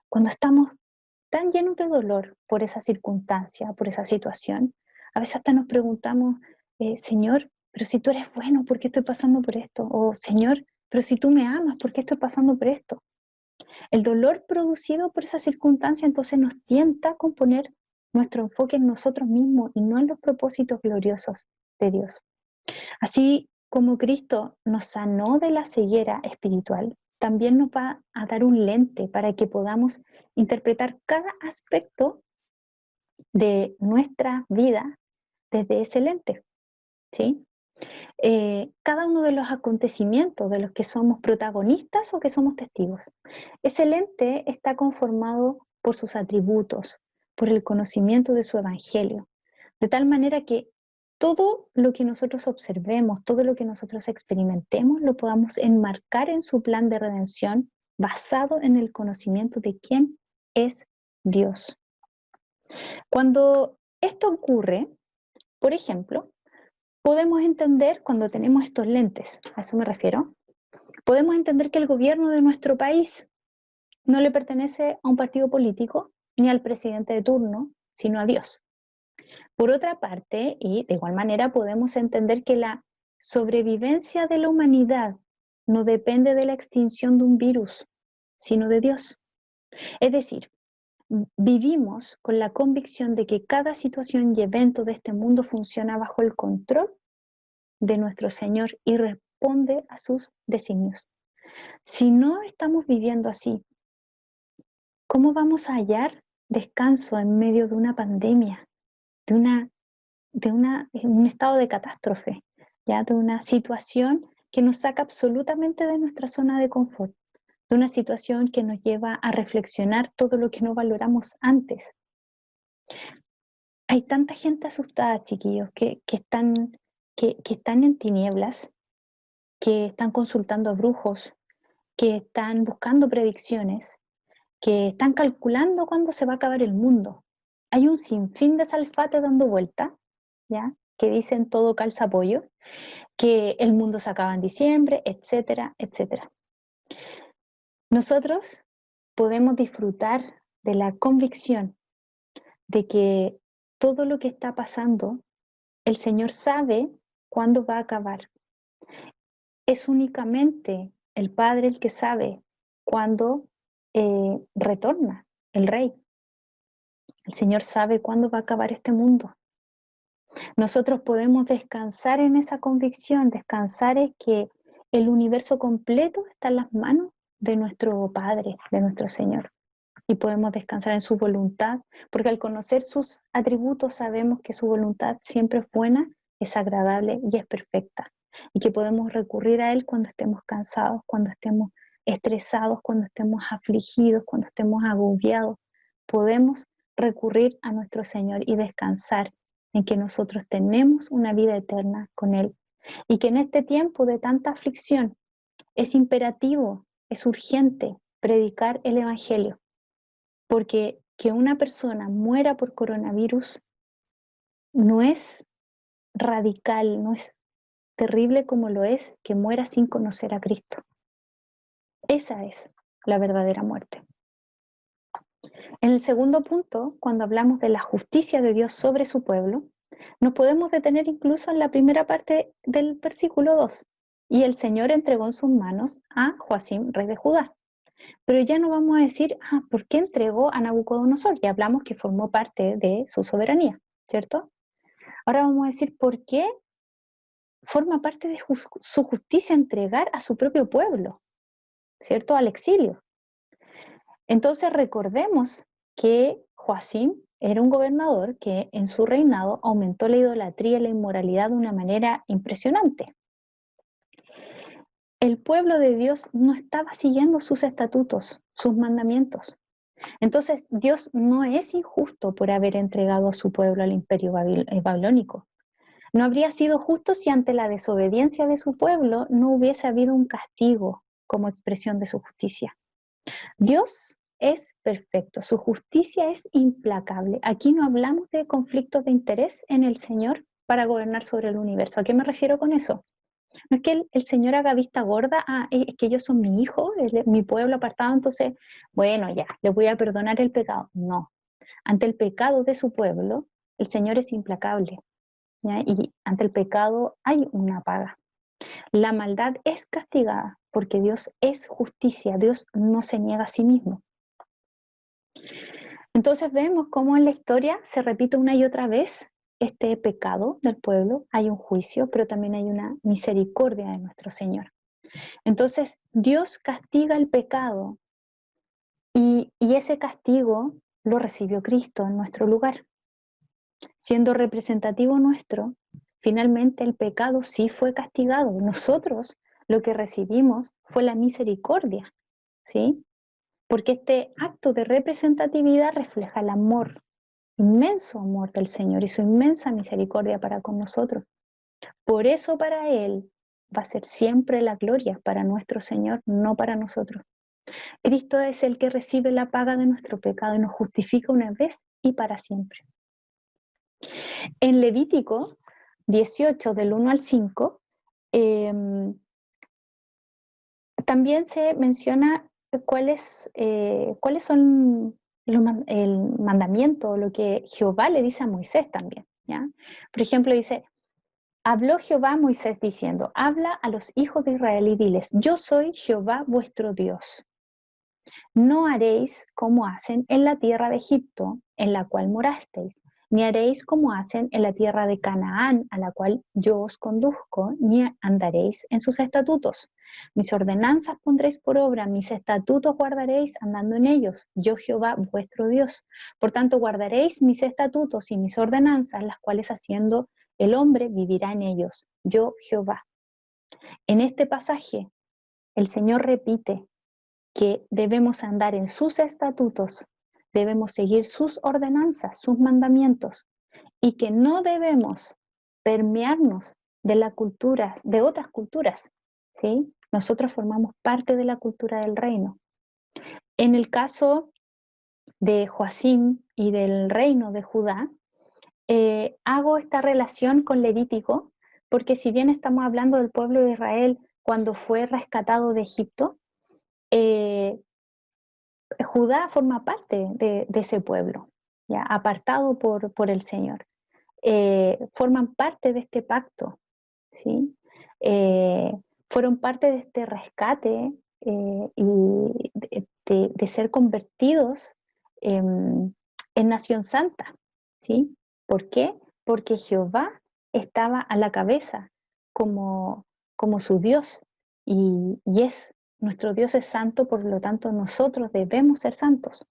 Cuando estamos tan llenos de dolor por esa circunstancia, por esa situación, a veces hasta nos preguntamos: Señor, pero si tú eres bueno, ¿por qué estoy pasando por esto? O Señor, pero si tú me amas, ¿por qué estoy pasando por esto? El dolor producido por esa circunstancia entonces nos tienta con poner nuestro enfoque en nosotros mismos y no en los propósitos gloriosos de Dios. Así como Cristo nos sanó de la ceguera espiritual, también nos va a dar un lente para que podamos interpretar cada aspecto de nuestra vida desde ese lente, ¿sí? Cada uno de los acontecimientos de los que somos protagonistas o que somos testigos. Ese lente está conformado por sus atributos, por el conocimiento de su evangelio, de tal manera que todo lo que nosotros observemos, todo lo que nosotros experimentemos, lo podamos enmarcar en su plan de redención basado en el conocimiento de quién es Dios. Cuando esto ocurre, por ejemplo, podemos entender, cuando tenemos estos lentes, a eso me refiero, podemos entender que el gobierno de nuestro país no le pertenece a un partido político ni al presidente de turno, sino a Dios. Por otra parte, y de igual manera, podemos entender que la sobrevivencia de la humanidad no depende de la extinción de un virus, sino de Dios. Es decir, vivimos con la convicción de que cada situación y evento de este mundo funciona bajo el control de nuestro Señor y responde a sus designios. Si no estamos viviendo así, ¿cómo vamos a hallar descanso en medio de una pandemia, un estado de catástrofe, ya de una situación que nos saca absolutamente de nuestra zona de confort, de una situación que nos lleva a reflexionar todo lo que no valoramos antes? Hay tanta gente asustada, chiquillos, que están en tinieblas, que están consultando a brujos, que están buscando predicciones, que están calculando cuándo se va a acabar el mundo. hay un sinfín de salfates dando vuelta, ¿ya? Que dicen todo calza pollo, que el mundo se acaba en diciembre, etcétera, etcétera. Nosotros podemos disfrutar de la convicción de que todo lo que está pasando, el Señor sabe cuándo va a acabar. Es únicamente el Padre el que sabe cuándo retorna el Rey. El Señor sabe cuándo va a acabar este mundo. Nosotros podemos descansar en esa convicción, descansar en que el universo completo está en las manos de nuestro Padre, de nuestro Señor. Y podemos descansar en su voluntad, porque al conocer sus atributos sabemos que su voluntad siempre es buena, es agradable y es perfecta. Y que podemos recurrir a Él cuando estemos cansados, cuando estemos estresados, cuando estemos afligidos, cuando estemos agobiados. Podemos recurrir a nuestro Señor y descansar en que nosotros tenemos una vida eterna con Él. Y que en este tiempo de tanta aflicción es imperativo, es urgente predicar el Evangelio. Porque que una persona muera por coronavirus no es radical, no es terrible como lo es que muera sin conocer a Cristo. Esa es la verdadera muerte. En el segundo punto, cuando hablamos de la justicia de Dios sobre su pueblo, nos podemos detener incluso en la primera parte del versículo 2. Y el Señor entregó en sus manos a Joacim, rey de Judá. Pero ya no vamos a decir, ¿por qué entregó a Nabucodonosor? Ya hablamos que formó parte de su soberanía, ¿cierto? Ahora vamos a decir, ¿por qué forma parte de su justicia entregar a su propio pueblo, ¿cierto? Al exilio. Entonces recordemos que Joacim era un gobernador que en su reinado aumentó la idolatría y la inmoralidad de una manera impresionante. El pueblo de Dios no estaba siguiendo sus estatutos, sus mandamientos. Entonces, Dios no es injusto por haber entregado a su pueblo al imperio babilónico. No habría sido justo si ante la desobediencia de su pueblo no hubiese habido un castigo como expresión de su justicia. Dios es perfecto, su justicia es implacable. Aquí no hablamos de conflictos de interés en el Señor para gobernar sobre el universo. ¿A qué me refiero con eso? No es que el Señor haga vista gorda, es que ellos son mi hijo, mi pueblo apartado, entonces, bueno, ya, le voy a perdonar el pecado. No, ante el pecado de su pueblo, el Señor es implacable, ¿ya? Y ante el pecado hay una paga. La maldad es castigada porque Dios es justicia, Dios no se niega a sí mismo. Entonces vemos cómo en la historia se repite una y otra vez este pecado del pueblo, hay un juicio, pero también hay una misericordia de nuestro Señor. Entonces Dios castiga el pecado y ese castigo lo recibió Cristo en nuestro lugar. Siendo representativo nuestro, finalmente el pecado sí fue castigado. Nosotros lo que recibimos fue la misericordia, ¿sí? Porque este acto de representatividad refleja el amor, inmenso amor del Señor y su inmensa misericordia para con nosotros. Por eso para Él va a ser siempre la gloria, para nuestro Señor, no para nosotros. Cristo es el que recibe la paga de nuestro pecado y nos justifica una vez y para siempre. En Levítico 18, del 1 al 5, también se menciona cuáles son el mandamiento, lo que Jehová le dice a Moisés también, ¿ya? Por ejemplo, dice, habló Jehová a Moisés diciendo, habla a los hijos de Israel y diles, yo soy Jehová vuestro Dios. No haréis como hacen en la tierra de Egipto, en la cual morasteis, ni haréis como hacen en la tierra de Canaán, a la cual yo os conduzco, ni andaréis en sus estatutos. Mis ordenanzas pondréis por obra, mis estatutos guardaréis andando en ellos, yo Jehová vuestro Dios. Por tanto, guardaréis mis estatutos y mis ordenanzas, las cuales haciendo el hombre vivirá en ellos, yo Jehová. En este pasaje, el Señor repite que debemos andar en sus estatutos, debemos seguir sus ordenanzas, sus mandamientos, y que no debemos permearnos de la cultura, de otras culturas, ¿sí? Nosotros formamos parte de la cultura del reino. En el caso de Joacim y del reino de Judá, hago esta relación con Levítico, porque si bien estamos hablando del pueblo de Israel cuando fue rescatado de Egipto, Judá forma parte de ese pueblo, ¿ya? Apartado por el Señor. Forman parte de este pacto, ¿sí? Fueron parte de este rescate y de ser convertidos en nación santa, ¿sí? ¿Por qué? Porque Jehová estaba a la cabeza como su Dios y nuestro Dios es santo, por lo tanto nosotros debemos ser santos.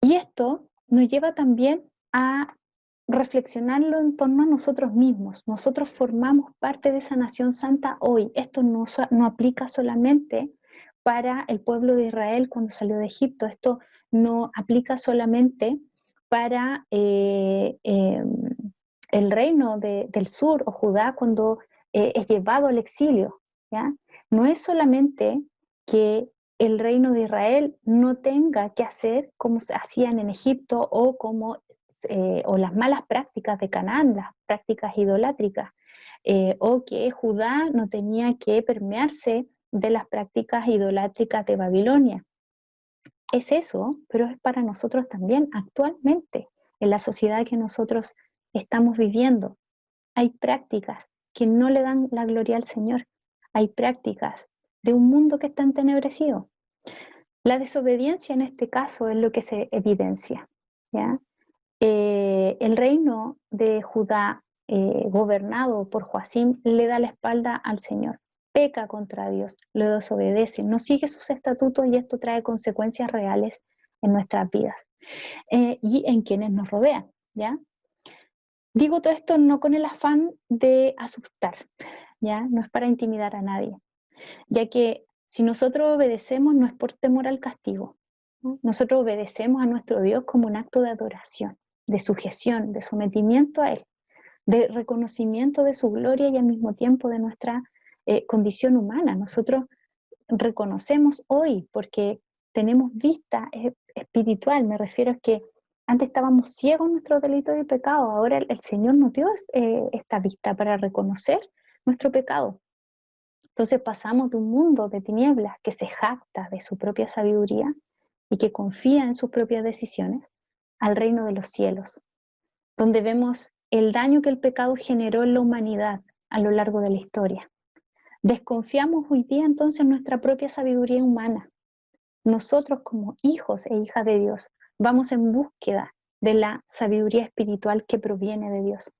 Y esto nos lleva también a reflexionarlo en torno a nosotros mismos. Nosotros formamos parte de esa nación santa hoy. Esto no aplica solamente para el pueblo de Israel cuando salió de Egipto. Esto no aplica solamente para el reino del sur o Judá cuando es llevado al exilio, ¿ya? No es solamente que el reino de Israel no tenga que hacer como se hacían en Egipto o las malas prácticas de Canaán, las prácticas idolátricas, o que Judá no tenía que permearse de las prácticas idolátricas de Babilonia. Es eso, pero es para nosotros también actualmente, en la sociedad que nosotros estamos viviendo. Hay prácticas que no le dan la gloria al Señor. Hay prácticas de un mundo que está entenebrecido. La desobediencia en este caso es lo que se evidencia, ¿ya? El reino de Judá, gobernado por Joacim, le da la espalda al Señor, peca contra Dios, lo desobedece, no sigue sus estatutos y esto trae consecuencias reales en nuestras vidas y en quienes nos rodean, ¿ya? Digo todo esto no con el afán de asustar, ¿ya? No es para intimidar a nadie, ya que si nosotros obedecemos no es por temor al castigo, ¿no? Nosotros obedecemos a nuestro Dios como un acto de adoración, de sujeción, de sometimiento a Él, de reconocimiento de su gloria y al mismo tiempo de nuestra condición humana. Nosotros reconocemos hoy porque tenemos vista espiritual, me refiero a que antes estábamos ciegos en nuestros delitos y pecados, ahora el Señor nos dio esta vista para reconocer nuestro pecado. Entonces pasamos de un mundo de tinieblas que se jacta de su propia sabiduría y que confía en sus propias decisiones, al reino de los cielos, donde vemos el daño que el pecado generó en la humanidad a lo largo de la historia. Desconfiamos hoy día entonces en nuestra propia sabiduría humana. Nosotros como hijos e hijas de Dios vamos en búsqueda de la sabiduría espiritual que proviene de Dios.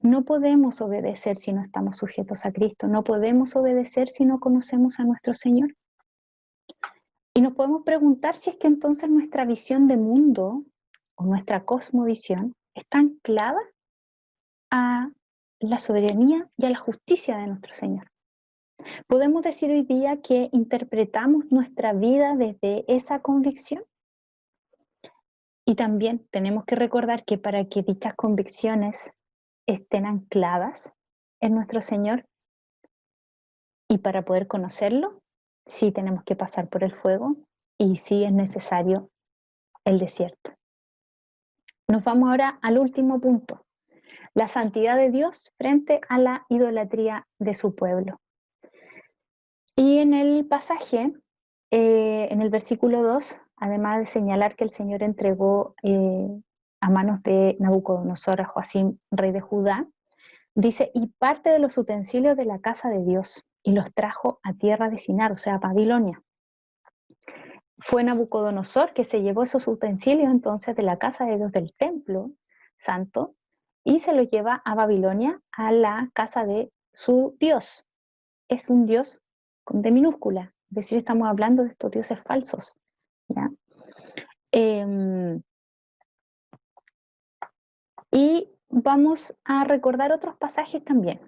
No podemos obedecer si no estamos sujetos a Cristo. No podemos obedecer si no conocemos a nuestro Señor. Y nos podemos preguntar si es que entonces nuestra visión de mundo o nuestra cosmovisión está anclada a la soberanía y a la justicia de nuestro Señor. ¿Podemos decir hoy día que interpretamos nuestra vida desde esa convicción? Y también tenemos que recordar que para que dichas convicciones estén ancladas en nuestro Señor y para poder conocerlo, sí tenemos que pasar por el fuego y sí es necesario el desierto. Nos vamos ahora al último punto, la santidad de Dios frente a la idolatría de su pueblo. Y en el pasaje, en el versículo 2, además de señalar que el Señor entregó a manos de Nabucodonosor a Joacim, rey de Judá, dice, y parte de los utensilios de la casa de Dios, y los trajo a tierra de Sinar, o sea, a Babilonia. Fue Nabucodonosor que se llevó esos utensilios entonces de la casa de Dios del templo santo, y se los lleva a Babilonia, a la casa de su Dios. Es un Dios con D minúscula, es decir, estamos hablando de estos dioses falsos, ¿ya? Y vamos a recordar otros pasajes también.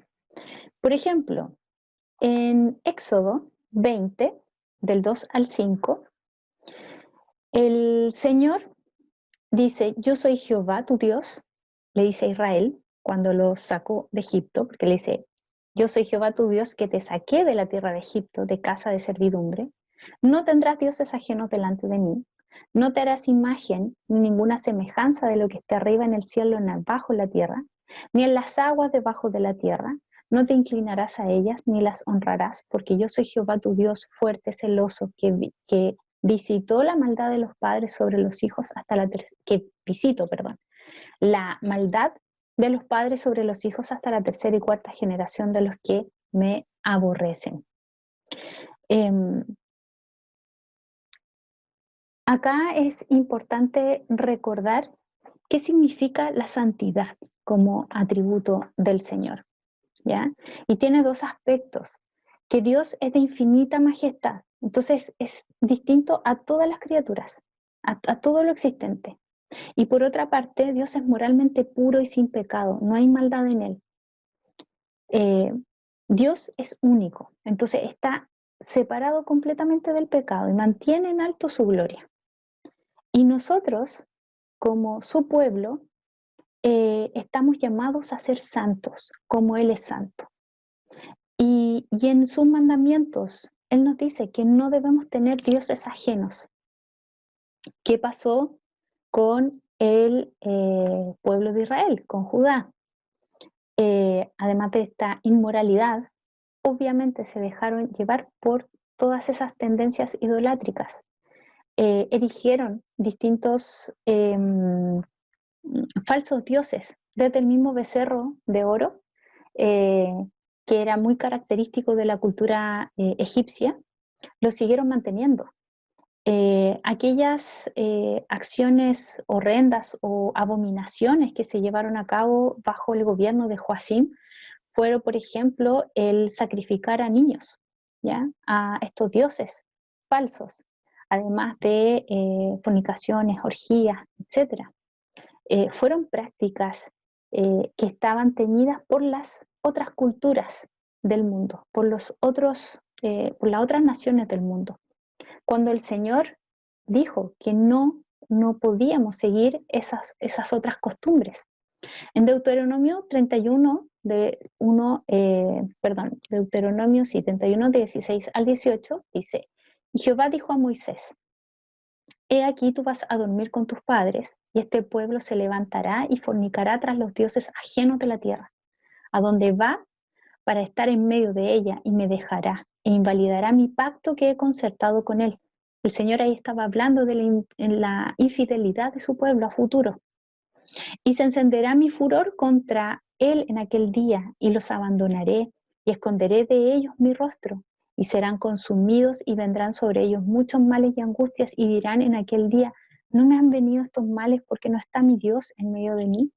Por ejemplo, en Éxodo 20, del 2 al 5, el Señor dice, yo soy Jehová tu Dios, le dice a Israel cuando lo sacó de Egipto, porque le dice, yo soy Jehová tu Dios que te saqué de la tierra de Egipto, de casa de servidumbre. No tendrás dioses ajenos delante de mí. No te harás imagen ni ninguna semejanza de lo que esté arriba en el cielo ni abajo en la tierra, ni en las aguas debajo de la tierra. No te inclinarás a ellas ni las honrarás, porque yo soy Jehová tu Dios, fuerte, celoso, que visitó la maldad de los padres sobre los hijos hasta la maldad de los padres sobre los hijos hasta la tercera y cuarta generación de los que me aborrecen. Acá es importante recordar qué significa la santidad como atributo del Señor, ¿ya? Y tiene dos aspectos, que Dios es de infinita majestad, entonces es distinto a todas las criaturas, a todo lo existente. Y por otra parte, Dios es moralmente puro y sin pecado, no hay maldad en él. Dios es único, entonces está separado completamente del pecado y mantiene en alto su gloria. Y nosotros, como su pueblo, estamos llamados a ser santos, como Él es santo. Y en sus mandamientos, Él nos dice que no debemos tener dioses ajenos. ¿Qué pasó con el pueblo de Israel, con Judá? Además de esta inmoralidad, obviamente se dejaron llevar por todas esas tendencias idolátricas. Erigieron distintos falsos dioses, desde el mismo becerro de oro, que era muy característico de la cultura egipcia, lo siguieron manteniendo. Aquellas acciones horrendas o abominaciones que se llevaron a cabo bajo el gobierno de Joacim fueron, por ejemplo, el sacrificar a niños, ¿ya? A estos dioses falsos, además de fornicaciones, orgías, etc. Fueron prácticas que estaban teñidas por las otras culturas del mundo, por las otras naciones del mundo. Cuando el Señor dijo que no podíamos seguir esas otras costumbres. En Deuteronomio 31, Deuteronomio 31, 16 al 18, dice, y Jehová dijo a Moisés, he aquí tú vas a dormir con tus padres, y este pueblo se levantará y fornicará tras los dioses ajenos de la tierra, a donde va para estar en medio de ella, y me dejará, e invalidará mi pacto que he concertado con él. El Señor ahí estaba hablando de la infidelidad de su pueblo a futuro. Y se encenderá mi furor contra él en aquel día, y los abandonaré, y esconderé de ellos mi rostro, y serán consumidos, y vendrán sobre ellos muchos males y angustias, y dirán en aquel día, ¿no me han venido estos males porque no está mi Dios en medio de mí?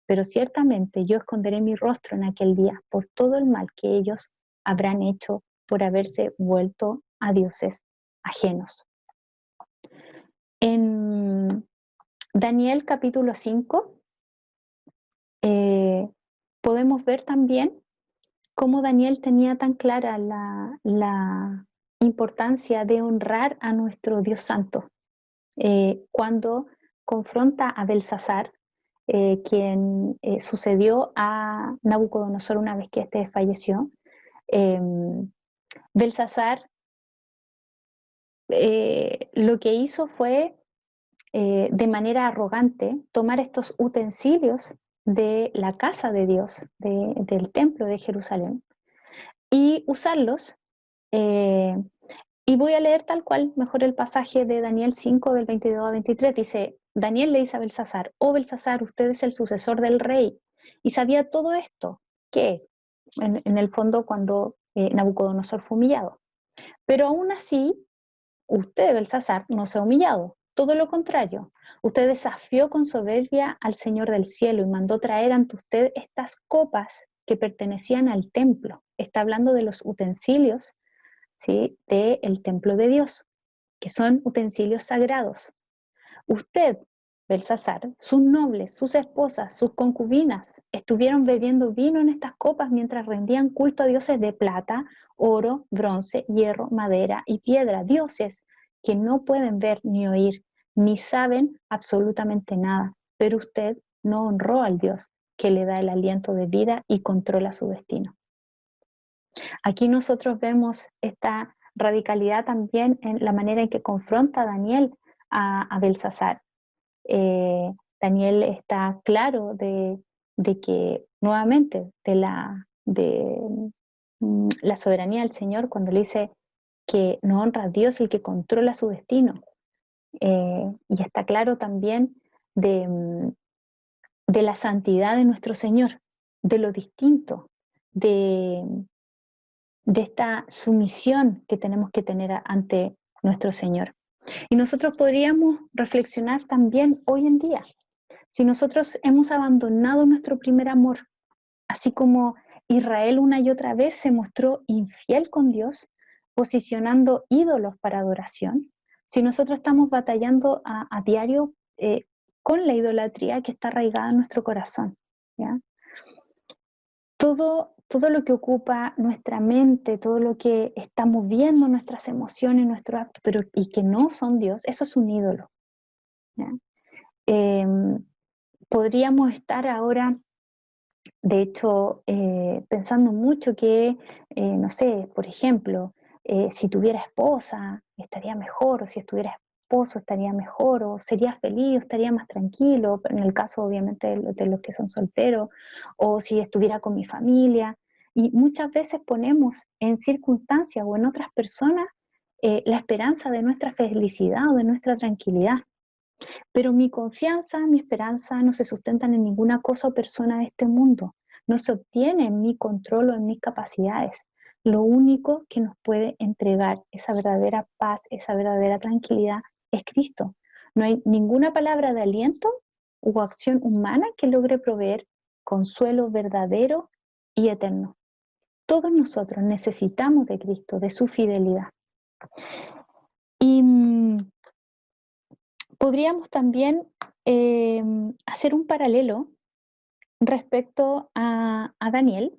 Pero ciertamente yo esconderé mi rostro en aquel día por todo el mal que ellos habrán hecho por haberse vuelto a dioses ajenos. En Daniel capítulo 5 podemos ver también cómo Daniel tenía tan clara la importancia de honrar a nuestro Dios Santo. Cuando confronta a Belsasar, quien sucedió a Nabucodonosor una vez que éste falleció, Belsasar lo que hizo fue, de manera arrogante, tomar estos utensilios de la casa de Dios, del templo de Jerusalén, y usarlos. Y voy a leer tal cual, mejor el pasaje de Daniel 5, del 22 a 23. Dice, Daniel le dice a Belsasar, oh Belsasar, usted es el sucesor del rey. Y sabía todo esto, que en el fondo cuando Nabucodonosor fue humillado. Pero aún así, usted, Belsasar, no se ha humillado. Todo lo contrario, usted desafió con soberbia al Señor del cielo y mandó traer ante usted estas copas que pertenecían al templo. Está hablando de los utensilios, ¿sí?, del templo de Dios, que son utensilios sagrados. Usted, Belsasar, sus nobles, sus esposas, sus concubinas, estuvieron bebiendo vino en estas copas mientras rendían culto a dioses de plata, oro, bronce, hierro, madera y piedra, dioses que no pueden ver ni oír, ni saben absolutamente nada, pero usted no honró al Dios que le da el aliento de vida y controla su destino. Aquí nosotros vemos esta radicalidad también en la manera en que confronta a Daniel a Belsasar. Daniel está claro de que nuevamente de la soberanía del Señor, cuando le dice que no honra a Dios el que controla su destino. Y está claro también de la santidad de nuestro Señor, de lo distinto, de esta sumisión que tenemos que tener ante nuestro Señor. Y nosotros podríamos reflexionar también hoy en día, si nosotros hemos abandonado nuestro primer amor, así como Israel una y otra vez se mostró infiel con Dios, posicionando ídolos para adoración, si nosotros estamos batallando a diario con la idolatría que está arraigada en nuestro corazón, ¿ya? Todo lo que ocupa nuestra mente, todo lo que estamos viendo, nuestras emociones, nuestros actos, y que no son Dios, eso es un ídolo, ¿ya? Podríamos estar ahora, de hecho, pensando mucho que, no sé, por ejemplo, si tuviera esposa estaría mejor, o si estuviera esposo estaría mejor, o sería feliz, o estaría más tranquilo, en el caso obviamente de los que son solteros, o si estuviera con mi familia. Y muchas veces ponemos en circunstancias o en otras personas la esperanza de nuestra felicidad o de nuestra tranquilidad. Pero mi confianza, mi esperanza no se sustentan en ninguna cosa o persona de este mundo. No se obtiene en mi control o en mis capacidades. Lo único que nos puede entregar esa verdadera paz, esa verdadera tranquilidad es Cristo. No hay ninguna palabra de aliento u acción humana que logre proveer consuelo verdadero y eterno. Todos nosotros necesitamos de Cristo, de su fidelidad. Y podríamos también hacer un paralelo respecto a Daniel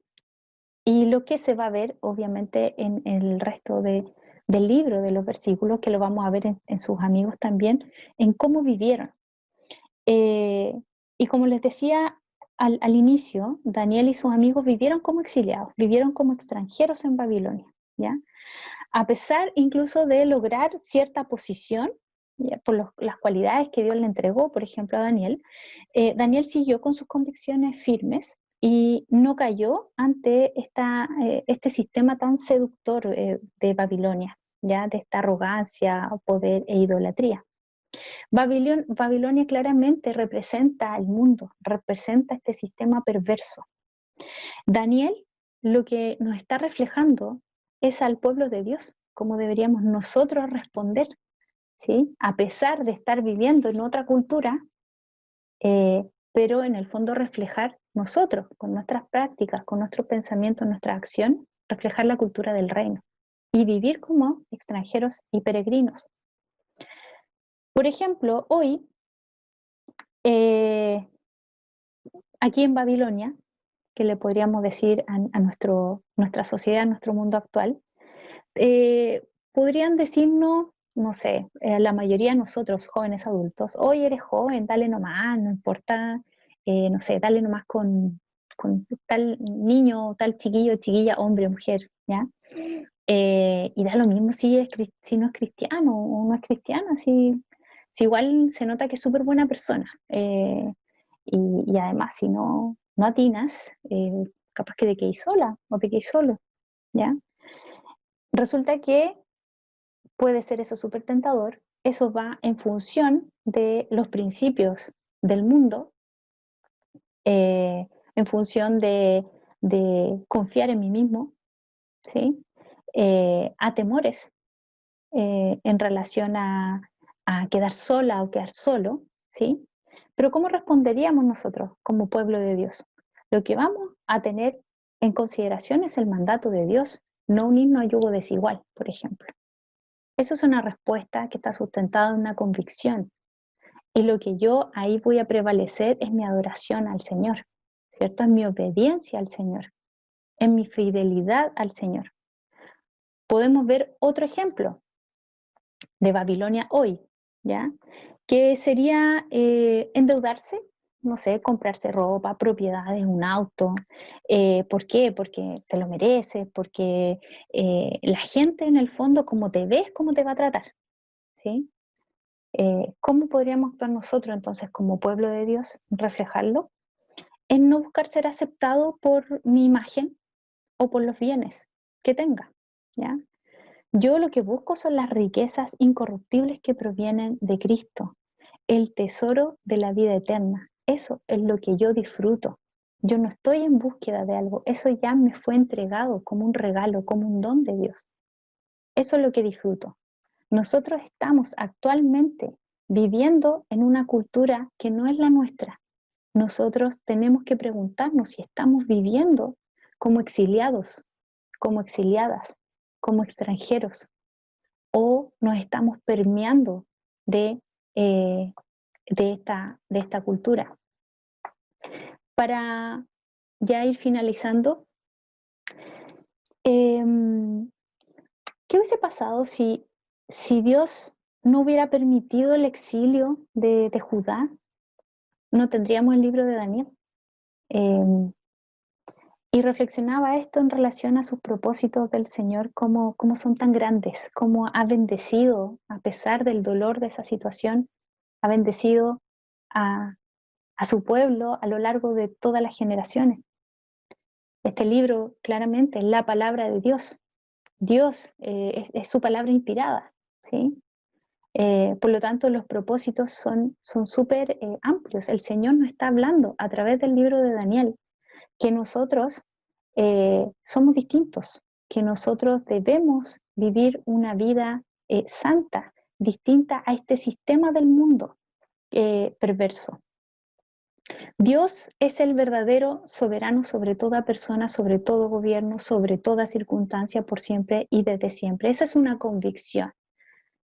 y lo que se va a ver obviamente en el resto del libro, de los versículos, que lo vamos a ver en sus amigos también, en cómo vivieron. Y como les decía al inicio, Daniel y sus amigos vivieron como exiliados, vivieron como extranjeros en Babilonia, ¿ya? A pesar incluso de lograr cierta posición, por las cualidades que Dios le entregó, por ejemplo, a Daniel, Daniel siguió con sus convicciones firmes y no cayó ante este sistema tan seductor de Babilonia, ¿ya? De esta arrogancia, poder e idolatría. Babilonia claramente representa al mundo, representa este sistema perverso. Daniel lo que nos está reflejando es al pueblo de Dios, cómo deberíamos nosotros responder, ¿sí? A pesar de estar viviendo en otra cultura, pero en el fondo reflejar nosotros, con nuestras prácticas, con nuestros pensamientos, nuestra acción, reflejar la cultura del reino y vivir como extranjeros y peregrinos. Por ejemplo, hoy, aquí en Babilonia, que le podríamos decir a nuestra sociedad, a nuestro mundo actual, podrían decirnos, no sé, la mayoría de nosotros, jóvenes adultos, hoy eres joven, dale nomás, no importa, no sé, dale nomás con tal niño, tal chiquillo, chiquilla, hombre o mujer, ¿ya? Y da lo mismo si no es cristiano o no es cristiana, si igual se nota que es súper buena persona. Y además, si no atinas, capaz que te quedes sola o te quedes solo, ¿ya? Resulta que puede ser eso súper tentador, eso va en función de los principios del mundo, en función de confiar en mí mismo, ¿sí? A temores en relación a quedar sola o quedar solo, ¿sí? Pero ¿cómo responderíamos nosotros como pueblo de Dios? Lo que vamos a tener en consideración es el mandato de Dios, no unirnos a yugo desigual, por ejemplo. Esa es una respuesta que está sustentada en una convicción. Y lo que yo ahí voy a prevalecer es mi adoración al Señor, ¿cierto? Es mi obediencia al Señor, es mi fidelidad al Señor. Podemos ver otro ejemplo de Babilonia hoy, ¿ya? Que sería endeudarse, no sé, comprarse ropa, propiedades, un auto. ¿Por qué? Porque te lo mereces, porque la gente en el fondo, como te ves, cómo te va a tratar, ¿sí? ¿Cómo podríamos actuar nosotros entonces como pueblo de Dios, reflejarlo? En no buscar ser aceptado por mi imagen o por los bienes que tenga, ¿ya? Yo lo que busco son las riquezas incorruptibles que provienen de Cristo, el tesoro de la vida eterna. Eso es lo que yo disfruto. Yo no estoy en búsqueda de algo, eso ya me fue entregado como un regalo, como un don de Dios. Eso es lo que disfruto. Nosotros estamos actualmente viviendo en una cultura que no es la nuestra. Nosotros tenemos que preguntarnos si estamos viviendo como exiliados, como exiliadas, como extranjeros, o nos estamos permeando de, eh, de esta cultura. Para ya ir finalizando, ¿qué hubiese pasado si Dios no hubiera permitido el exilio de Judá? No tendríamos el libro de Daniel. Y reflexionaba esto en relación a sus propósitos del Señor, cómo son tan grandes, cómo ha bendecido, a pesar del dolor de esa situación, ha bendecido a su pueblo a lo largo de todas las generaciones. Este libro claramente es la palabra de Dios. Dios es su palabra inspirada, ¿sí? Por lo tanto, los propósitos son súper amplios. El Señor nos está hablando a través del libro de Daniel que nosotros somos distintos, que nosotros debemos vivir una vida santa, distinta a este sistema del mundo perverso. Dios es el verdadero soberano sobre toda persona, sobre todo gobierno, sobre toda circunstancia, por siempre y desde siempre. Esa es una convicción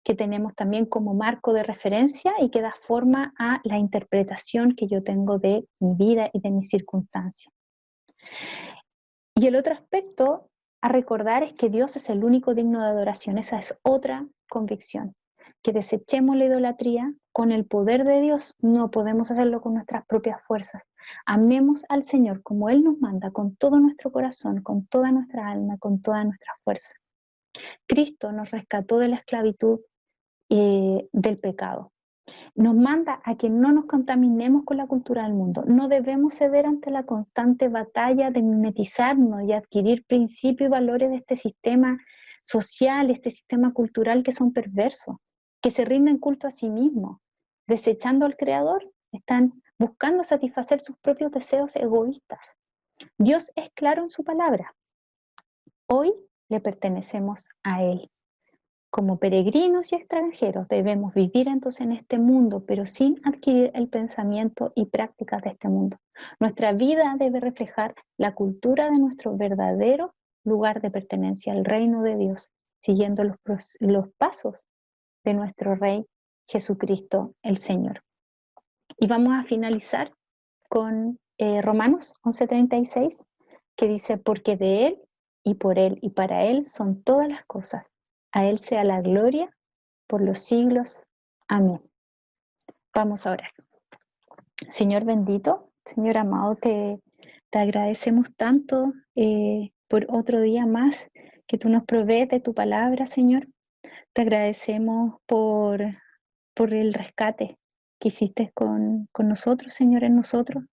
que tenemos también como marco de referencia y que da forma a la interpretación que yo tengo de mi vida y de mis circunstancias. Y el otro aspecto a recordar es que Dios es el único digno de adoración. Esa es otra convicción. Que desechemos la idolatría con el poder de Dios. No podemos hacerlo con nuestras propias fuerzas. Amemos al Señor como Él nos manda, con todo nuestro corazón, con toda nuestra alma, con toda nuestra fuerza. Cristo nos rescató de la esclavitud del pecado. Nos manda a que no nos contaminemos con la cultura del mundo. No debemos ceder ante la constante batalla de mimetizarnos y adquirir principios y valores de este sistema social, este sistema cultural que son perversos, que se rinden culto a sí mismos, desechando al Creador, están buscando satisfacer sus propios deseos egoístas. Dios es claro en su palabra. Hoy le pertenecemos a Él. Como peregrinos y extranjeros debemos vivir entonces en este mundo, pero sin adquirir el pensamiento y prácticas de este mundo. Nuestra vida debe reflejar la cultura de nuestro verdadero lugar de pertenencia al reino de Dios, siguiendo los pasos de nuestro Rey Jesucristo el Señor. Y vamos a finalizar con Romanos 11:36, que dice, porque de Él y por Él y para Él son todas las cosas. A Él sea la gloria por los siglos. Amén. Vamos a orar. Señor bendito, Señor amado, te agradecemos tanto por otro día más que tú nos provees de tu palabra, Señor. Te agradecemos por el rescate que hiciste con nosotros, Señor, en nosotros.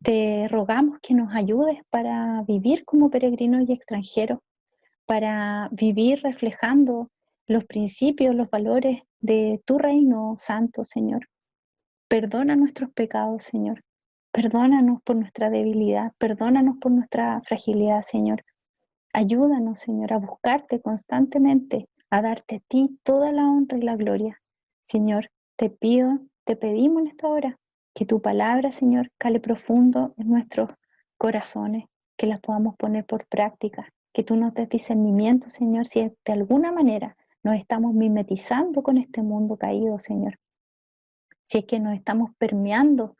Te rogamos que nos ayudes para vivir como peregrinos y extranjeros, para vivir reflejando los principios, los valores de tu reino santo, Señor. Perdona nuestros pecados, Señor. Perdónanos por nuestra debilidad, perdónanos por nuestra fragilidad, Señor. Ayúdanos, Señor, a buscarte constantemente, a darte a ti toda la honra y la gloria. Señor, te pedimos en esta hora que tu palabra, Señor, cale profundo en nuestros corazones, que la podamos poner por práctica, que tú nos des discernimiento, Señor, si de alguna manera nos estamos mimetizando con este mundo caído, Señor. Si es que nos estamos permeando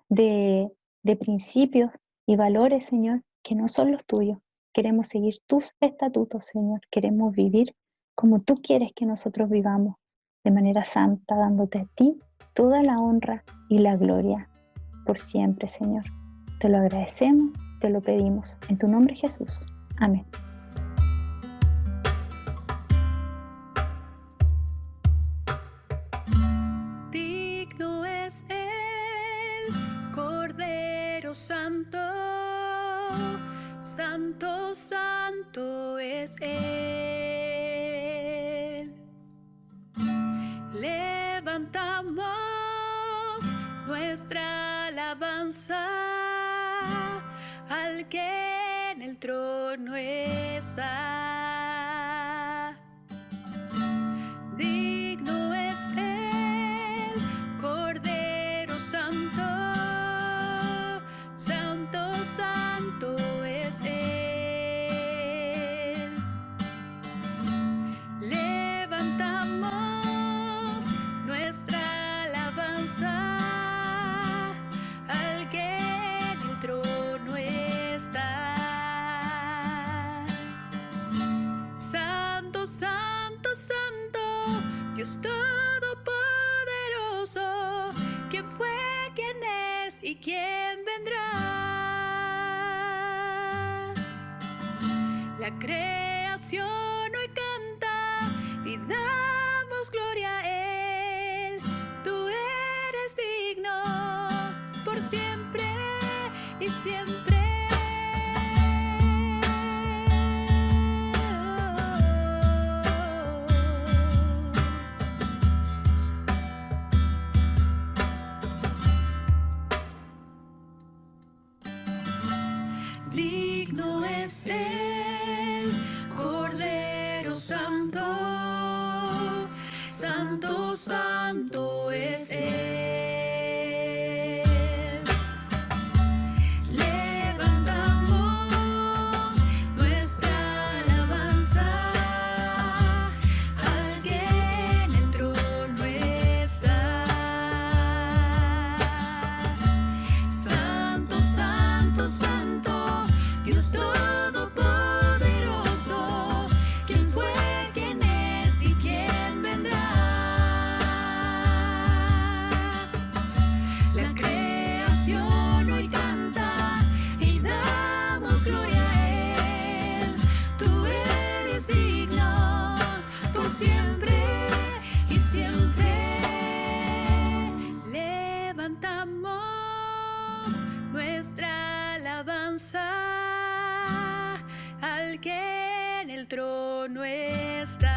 de principios y valores, Señor, que no son los tuyos. Queremos seguir tus estatutos, Señor. Queremos vivir como tú quieres que nosotros vivamos, de manera santa, dándote a ti toda la honra y la gloria por siempre, Señor. Te lo agradecemos, te lo pedimos. En tu nombre, Jesús. Amén. santo es Él. Levantamos nuestra alabanza al que en el trono está. Digno es Él, Cordero Santo, Santo, Santo es Él. Levantamos nuestra alabanza al que en el trono está. Santo, Santo, Santo, Dios Todopoderoso, ¿quién fue, quién es y quién vendrá? La creación hoy canta y damos gloria a Él. Tú eres digno por siempre y siempre. Digno es Él, Cordero Santo, Santo, Santo es Él. Levantamos nuestra alabanza al que en el trono está. Santo, Santo, Santo, Dios Todopoderoso, ¿quién fue, quién es y quién vendrá? La creación hoy canta y damos gloria a Él. Tú eres digno por siempre y siempre. Levantamos nuestra alabanza al que en el trono está.